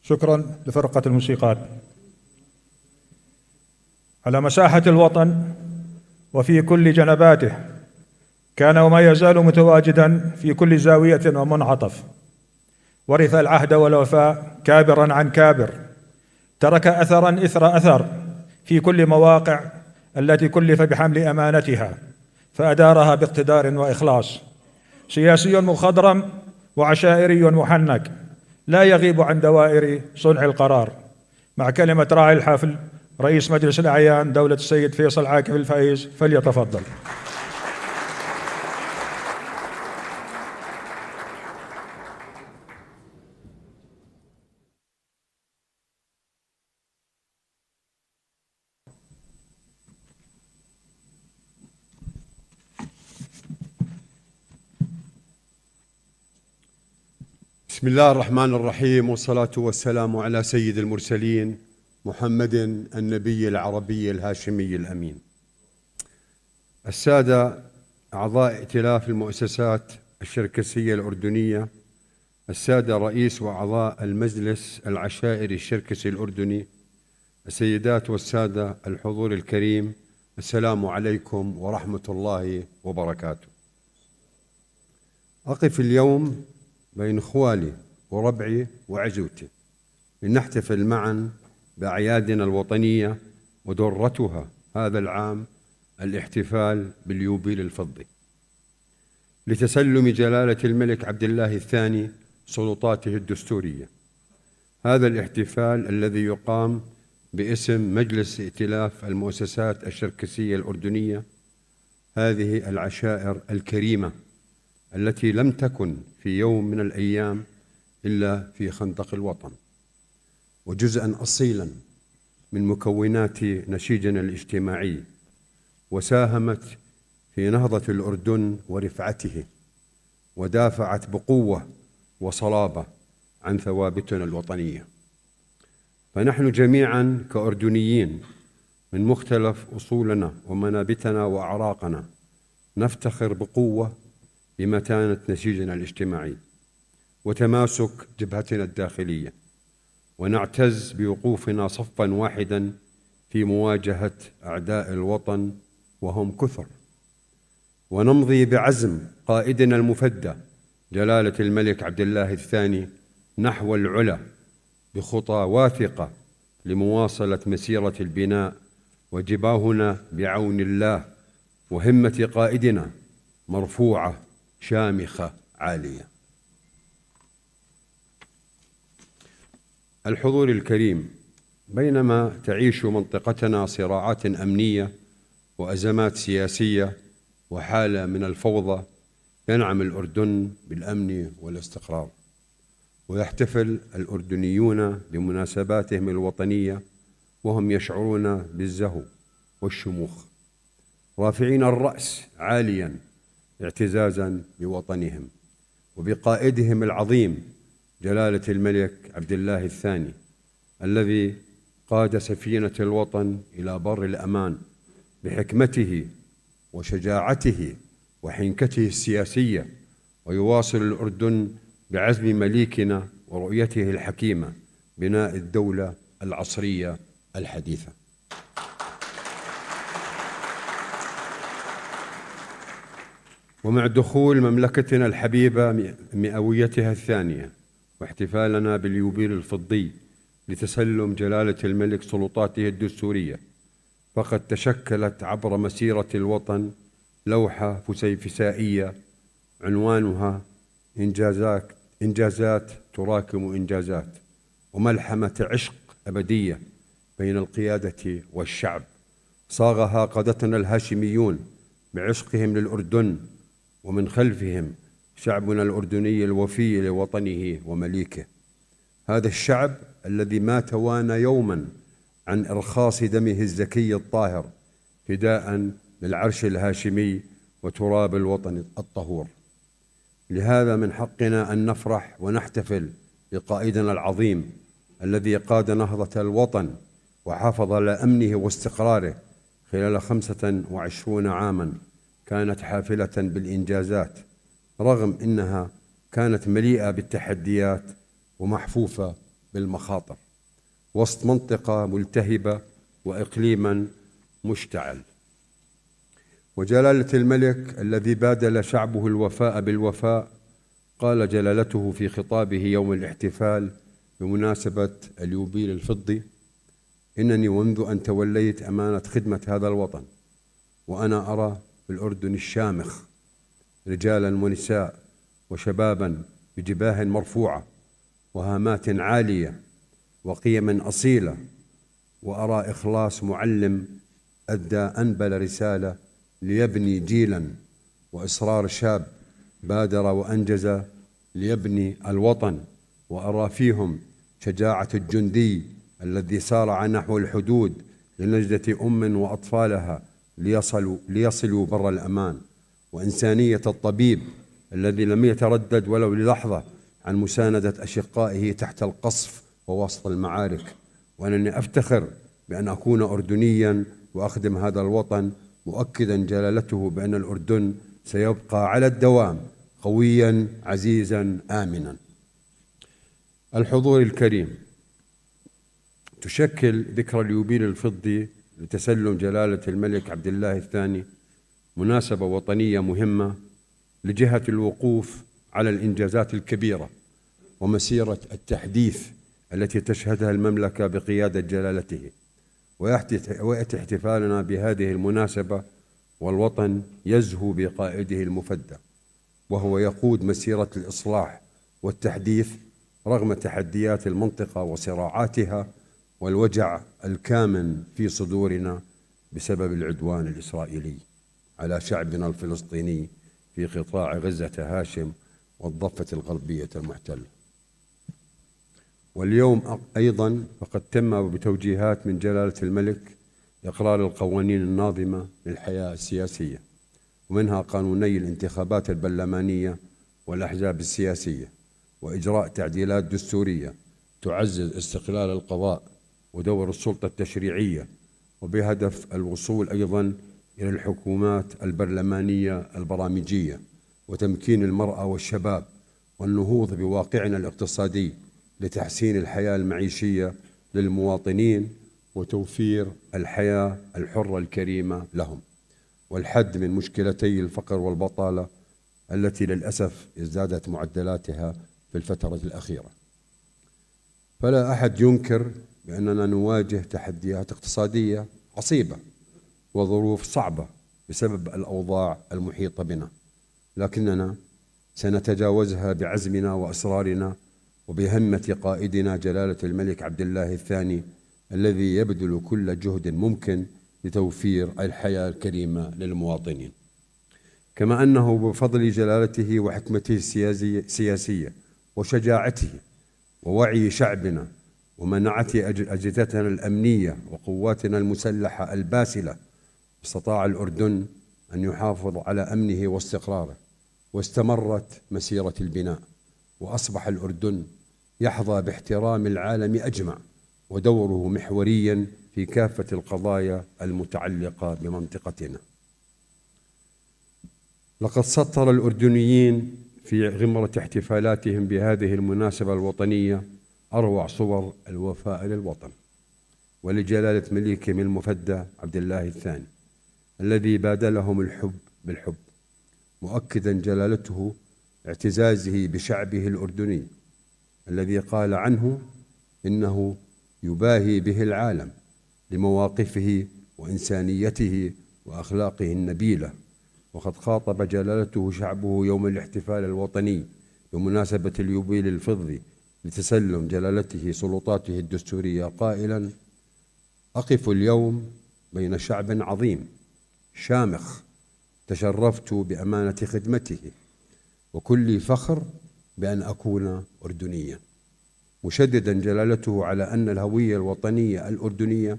شكرا لفرقة الموسيقات. على مساحة الوطن وفي كل جنباته كان وما يزال متواجدا في كل زاوية ومنعطف، ورث العهد والوفاء كابرا عن كابر، ترك أثرا إثر أثر في كل مواقع التي كلف بحمل أمانتها، فأدارها باقتدار وإخلاص. سياسي مخضرم وعشائري محنك لا يغيب عن دوائر صنع القرار. مع كلمة راعي الحفل رئيس مجلس الأعيان دولة السيد فيصل عاكف الفايز، فليتفضل. بسم الله الرحمن الرحيم، والصلاة والسلام على سيد المرسلين محمد النبي العربي الهاشمي الأمين. السادة أعضاء ائتلاف المؤسسات الشركسية الأردنية، السادة رئيس وأعضاء المجلس العشائري الشركسي الأردني، السيدات والسادة الحضور الكريم، السلام عليكم ورحمة الله وبركاته. أقف اليوم بين إخوالي وربعي وعزوتي لنحتفل معا بأعيادنا الوطنية، ودرتها هذا العام الاحتفال باليوبيل الفضي لتسلم جلالة الملك عبد الله الثاني سلطاته الدستورية. هذا الاحتفال الذي يقام باسم مجلس ائتلاف المؤسسات الشركسية الأردنية، هذه العشائر الكريمة التي لم تكن في يوم من الأيام إلا في خندق الوطن، وجزءاً أصيلاً من مكونات نسيجنا الاجتماعي، وساهمت في نهضة الأردن ورفعته، ودافعت بقوة وصلابة عن ثوابتنا الوطنية. فنحن جميعاً كأردنيين من مختلف أصولنا ومنابتنا وأعراقنا نفتخر بقوة بمتانة نسيجنا الاجتماعي وتماسك جبهتنا الداخلية، ونعتز بوقوفنا صفاً واحداً في مواجهة أعداء الوطن وهم كثر، ونمضي بعزم قائدنا المفدى جلالة الملك عبد الله الثاني نحو العلا بخطى واثقة لمواصلة مسيرة البناء، وجباهنا بعون الله وهمة قائدنا مرفوعة شامخة عالية. الحضور الكريم، بينما تعيش منطقتنا صراعات أمنية وأزمات سياسية وحالة من الفوضى، ينعم الأردن بالأمن والاستقرار، ويحتفل الأردنيون بمناسباتهم الوطنية وهم يشعرون بالزهو والشموخ، رافعين الرأس عالياً اعتزازاً بوطنهم وبقائدهم العظيم جلالة الملك عبد الله الثاني، الذي قاد سفينة الوطن إلى بر الأمان بحكمته وشجاعته وحنكته السياسية. ويواصل الأردن بعزم مليكنا ورؤيته الحكيمة بناء الدولة العصرية الحديثة. ومع دخول مملكتنا الحبيبة مئويتها الثانية واحتفالنا باليوبيل الفضي لتسلم جلالة الملك سلطاته الدستورية، فقد تشكلت عبر مسيرة الوطن لوحة فسيفسائية عنوانها إنجازات تراكم إنجازات، وملحمة عشق أبدية بين القيادة والشعب صاغها قادتنا الهاشميون بعشقهم للأردن، ومن خلفهم شعبنا الأردني الوفي لوطنه ومليكه. هذا الشعب الذي ما توانى يوما عن إرخاص دمه الزكي الطاهر فداء للعرش الهاشمي وتراب الوطن الطهور. لهذا من حقنا أن نفرح ونحتفل بقائدنا العظيم الذي قاد نهضة الوطن وحافظ على أمنه واستقراره خلال 25 عاما كانت حافلة بالإنجازات، رغم أنها كانت مليئة بالتحديات ومحفوفة بالمخاطر وسط منطقة ملتهبة وإقليما مشتعل. وجلالة الملك الذي بادل شعبه الوفاء بالوفاء قال جلالته في خطابه يوم الاحتفال بمناسبة اليوبيل الفضي: إنني منذ أن توليت أمانة خدمة هذا الوطن وأنا أرى في الأردن الشامخ رجالا ونساء وشبابا بجباه مرفوعة وهامات عالية وقيم أصيلة، وأرى إخلاص معلم أدى أنبل رسالة ليبني جيلا، وإصرار شاب بادر وأنجز ليبني الوطن، وأرى فيهم شجاعة الجندي الذي سارع نحو الحدود لنجدة أم وأطفالها ليصلوا بر الأمان، وإنسانية الطبيب الذي لم يتردد ولو للحظة عن مساندة أشقائه تحت القصف ووسط المعارك. وأنني أفتخر بأن أكون أردنيا وأخدم هذا الوطن، مؤكدا جلالته بأن الأردن سيبقى على الدوام قويا عزيزا آمنا. الحضور الكريم، تشكل ذكرى اليوبيل الفضي لتسلم جلالة الملك عبد الله الثاني مناسبة وطنية مهمة لجهة الوقوف على الإنجازات الكبيرة ومسيرة التحديث التي تشهدها المملكة بقيادة جلالته. ويأتي احتفالنا بهذه المناسبة والوطن يزهو بقائده المفدى، وهو يقود مسيرة الإصلاح والتحديث رغم تحديات المنطقة وصراعاتها والوجع الكامن في صدورنا بسبب العدوان الإسرائيلي على شعبنا الفلسطيني في قطاع غزة هاشم والضفة الغربية المحتلة. واليوم أيضا فقد تم بتوجيهات من جلالة الملك إقرار القوانين الناظمة للحياة السياسية، ومنها قانوني الانتخابات البرلمانية والأحزاب السياسية، وإجراء تعديلات دستورية تعزز استقلال القضاء ودور السلطة التشريعية، وبهدف الوصول أيضا إلى الحكومات البرلمانية البرامجية، وتمكين المرأة والشباب والنهوض بواقعنا الاقتصادي لتحسين الحياة المعيشية للمواطنين وتوفير الحياة الحرة الكريمة لهم، والحد من مشكلتي الفقر والبطالة التي للأسف ازدادت معدلاتها في الفترة الأخيرة. فلا أحد ينكر بأننا نواجه تحديات اقتصادية عصيبة وظروف صعبة بسبب الأوضاع المحيطة بنا، لكننا سنتجاوزها بعزمنا وإصرارنا وبهمة قائدنا جلالة الملك عبد الله الثاني الذي يبذل كل جهد ممكن لتوفير الحياة الكريمة للمواطنين. كما أنه بفضل جلالته وحكمته السياسية وشجاعته ووعي شعبنا ومنعة أجهزتنا الأمنية وقواتنا المسلحة الباسلة استطاع الأردن أن يحافظ على أمنه واستقراره، واستمرت مسيرة البناء، وأصبح الأردن يحظى باحترام العالم أجمع، ودوره محوريا في كافة القضايا المتعلقة بمنطقتنا. لقد سطر الأردنيين في غمرة احتفالاتهم بهذه المناسبة الوطنية أروع صور الوفاء للوطن ولجلالة مليكهم المفدى عبد الله الثاني الذي بادلهم الحب بالحب، مؤكدا جلالته اعتزازه بشعبه الأردني الذي قال عنه إنه يباهي به العالم لمواقفه وإنسانيته وأخلاقه النبيلة. وقد خاطب جلالته شعبه يوم الاحتفال الوطني بمناسبة اليوبيل الفضي لتسلم جلالته سلطاته الدستورية قائلا: أقف اليوم بين شعب عظيم شامخ تشرفت بأمانة خدمته، وكلي فخر بأن أكون أردنيا، مشددا جلالته على أن الهوية الوطنية الأردنية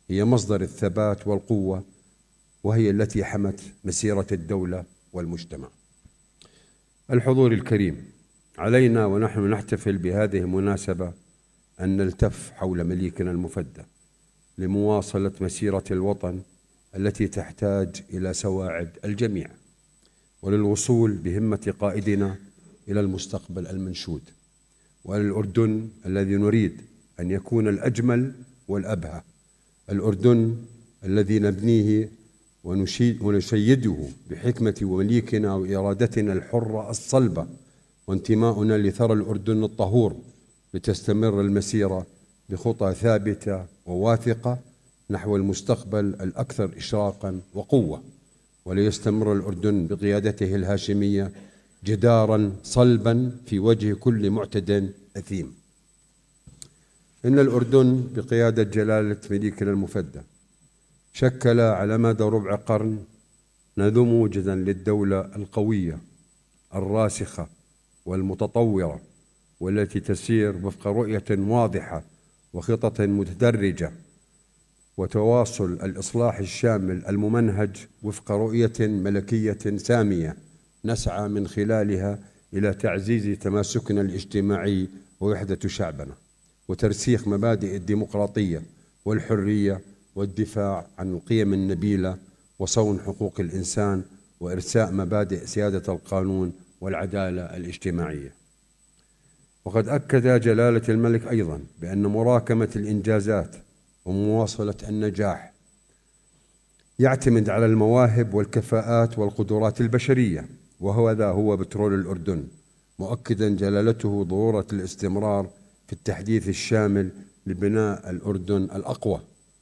هي مصدر الثبات والقوة، وهي التي حمت مسيرة الدولة والمجتمع. الحضور الكريم، علينا ونحن نحتفل بهذه المناسبة أن نلتف حول مليكنا المفدى لمواصلة مسيرة الوطن التي تحتاج إلى سواعد الجميع، وللوصول بهمة قائدنا إلى المستقبل المنشود، والأردن الذي نريد أن يكون الأجمل والأبهى، الأردن الذي نبنيه ونشيده بحكمة مليكنا وإرادتنا الحرة الصلبة وانتماؤنا لثرى الأردن الطهور، لتستمر المسيرة بخطى ثابتة وواثقة نحو المستقبل الأكثر إشراقا وقوة، وليستمر الأردن بقيادته الهاشمية جدارا صلبا في وجه كل معتد أثيم. إن الأردن بقيادة جلالة مليكنا المفدى شكل على مدى ربع قرن نموذجا للدولة القوية الراسخة والمتطورة، والتي تسير وفق رؤية واضحة وخطط متدرجة وتواصل الإصلاح الشامل الممنهج وفق رؤية ملكية سامية نسعى من خلالها إلى تعزيز تماسكنا الاجتماعي ووحدة شعبنا، وترسيخ مبادئ الديمقراطية والحرية والدفاع عن القيم النبيلة وصون حقوق الإنسان وإرساء مبادئ سيادة القانون والعدالة الاجتماعية. وقد أكد جلالة الملك أيضا بأن مراكمة الإنجازات ومواصلة النجاح يعتمد على المواهب والكفاءات والقدرات البشرية، وهذا هو بترول الأردن، مؤكدا جلالته ضرورة الاستمرار في التحديث الشامل لبناء الأردن الأقوى،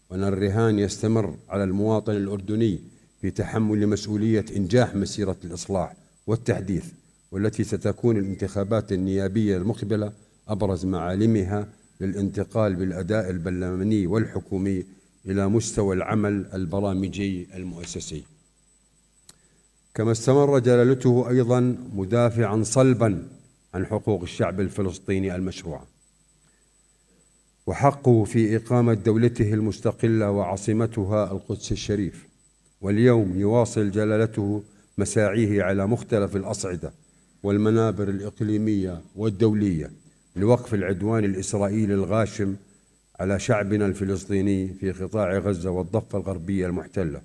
وأن الرهان يستمر على المواطن الأردني في تحمل مسؤولية إنجاح مسيرة الإصلاح والتحديث، والتي ستكون الانتخابات النيابية المقبلة أبرز معالمها للانتقال بالأداء البرلماني والحكومي إلى مستوى العمل البرامجي المؤسسي. كما استمر جلالته أيضا مدافعا صلبا عن حقوق الشعب الفلسطيني المشروعة وحقه في إقامة دولته المستقلة وعاصمتها القدس الشريف. واليوم يواصل جلالته مساعيه على مختلف الأصعدة والمنابر الإقليمية والدولية لوقف العدوان الإسرائيلي الغاشم على شعبنا الفلسطيني في قطاع غزة والضفة الغربية المحتلة،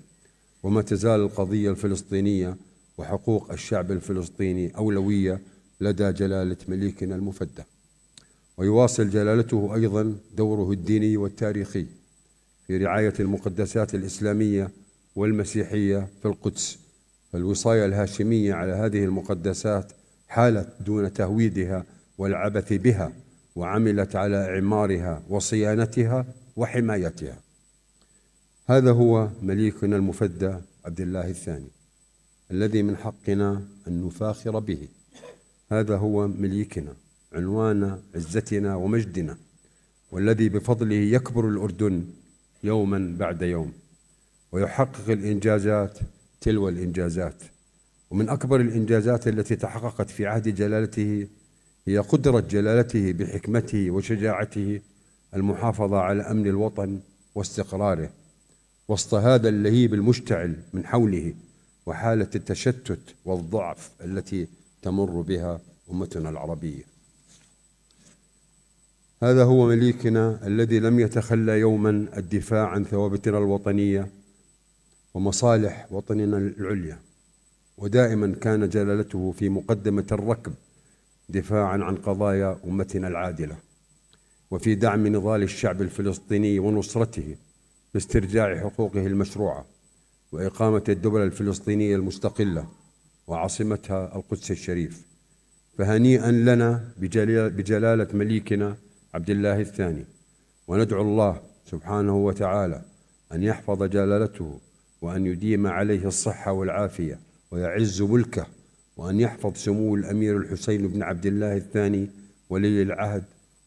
وما تزال القضية الفلسطينية وحقوق الشعب الفلسطيني أولوية لدى جلالة مليكنا المفدى. ويواصل جلالته أيضا دوره الديني والتاريخي في رعاية المقدسات الإسلامية والمسيحية في القدس، فالوصاية الهاشمية على هذه المقدسات حالت دون تهويدها والعبث بها، وعملت على إعمارها وصيانتها وحمايتها. هذا هو مليكنا المفدى عبد الله الثاني الذي من حقنا أن نفاخر به. هذا هو مليكنا، عنوان عزتنا ومجدنا، والذي بفضله يكبر الأردن يوما بعد يوم ويحقق الإنجازات تلو الإنجازات. ومن أكبر الإنجازات التي تحققت في عهد جلالته هي قدرة جلالته بحكمته وشجاعته المحافظة على أمن الوطن واستقراره وسط هذا اللهيب المشتعل من حوله وحالة التشتت والضعف التي تمر بها أمتنا العربية. هذا هو مليكنا الذي لم يتخلى يوما الدفاع عن ثوابتنا الوطنية ومصالح وطننا العليا، ودائما كان جلالته في مقدمة الركب دفاعا عن قضايا أمتنا العادلة، وفي دعم نضال الشعب الفلسطيني ونصرته باسترجاع حقوقه المشروعة وإقامة الدولة الفلسطينية المستقلة وعاصمتها القدس الشريف. فهنيئا لنا بجلالة مليكنا عبد الله الثاني، وندعو الله سبحانه وتعالى أن يحفظ جلالته وأن يديم عليه الصحة والعافية ويعز ملكه، وأن يحفظ سمو الأمير الحسين بن عبد الله الثاني ولي العهد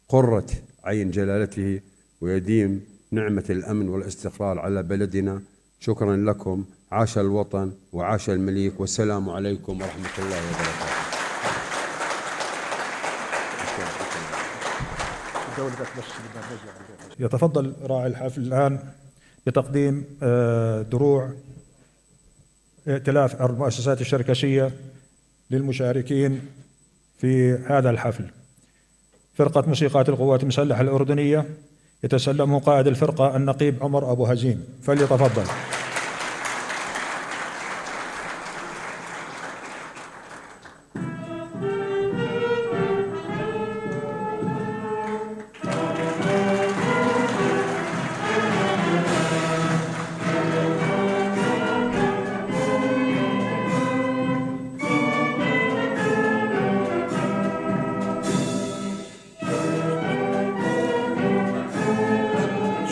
قرة عين جلالته، ويديم نعمة الأمن والاستقرار على بلدنا. شكرا لكم، عاش الوطن وعاش المليك، والسلام عليكم ورحمة الله وبركاته. يتفضل راعي الحفل الآن بتقديم دروع ائتلاف المؤسسات الشركسية للمشاركين في هذا الحفل. فرقة موسيقات القوات المسلحة الأردنية يتسلمه قائد الفرقة النقيب عمر أبو هزيم، فليتفضل.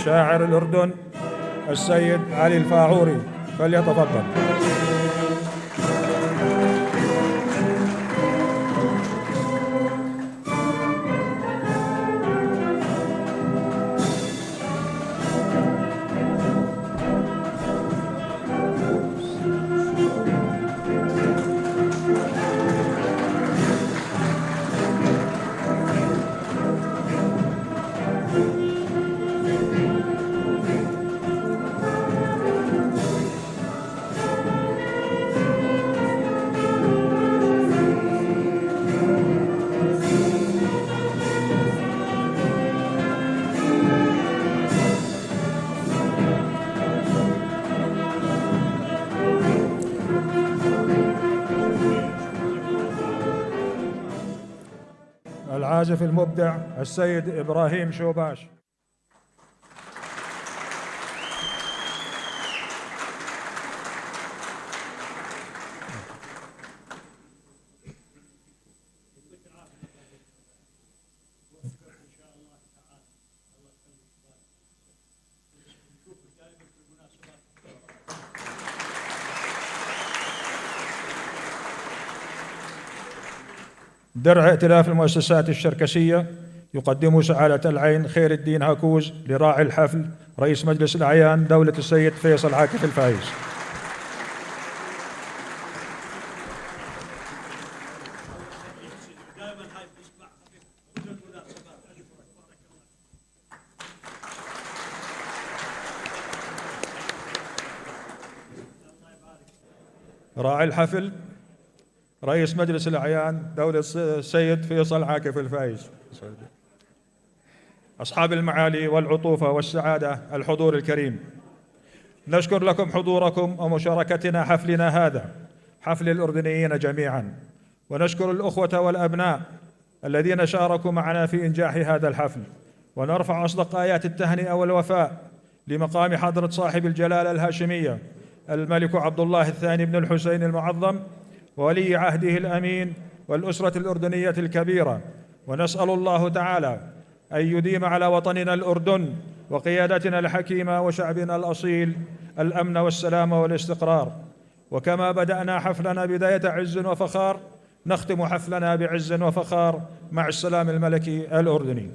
شاعر الأردن السيد علي الفاعوري، فليتفضل. العازف المبدع السيد إبراهيم شوباش. درع ائتلاف المؤسسات الشركسية يقدم سعادة العين خير الدين هاكوز لراعي الحفل رئيس مجلس الأعيان دولة السيد فيصل عاكف الفايز. راعي الحفل رئيس مجلس الأعيان دولة السيد فيصل عاكف الفايز. أصحاب المعالي والعطوفة والسعادة، الحضور الكريم، نشكر لكم حضوركم ومشاركتنا حفلنا هذا، حفل الأردنيين جميعا، ونشكر الأخوة والأبناء الذين شاركوا معنا في إنجاح هذا الحفل، ونرفع أصدق آيات التهنئة والوفاء لمقام حضرة صاحب الجلالة الهاشمية الملك عبد الله الثاني بن الحسين المعظم وولي عهده الأمين والأسرة الأردنية الكبيرة، ونسأل الله تعالى أن يديم على وطننا الأردن وقيادتنا الحكيمة وشعبنا الأصيل الأمن والسلام والاستقرار. وكما بدأنا حفلنا بداية عز وفخار، نختم حفلنا بعز وفخار مع السلام الملكي الأردني.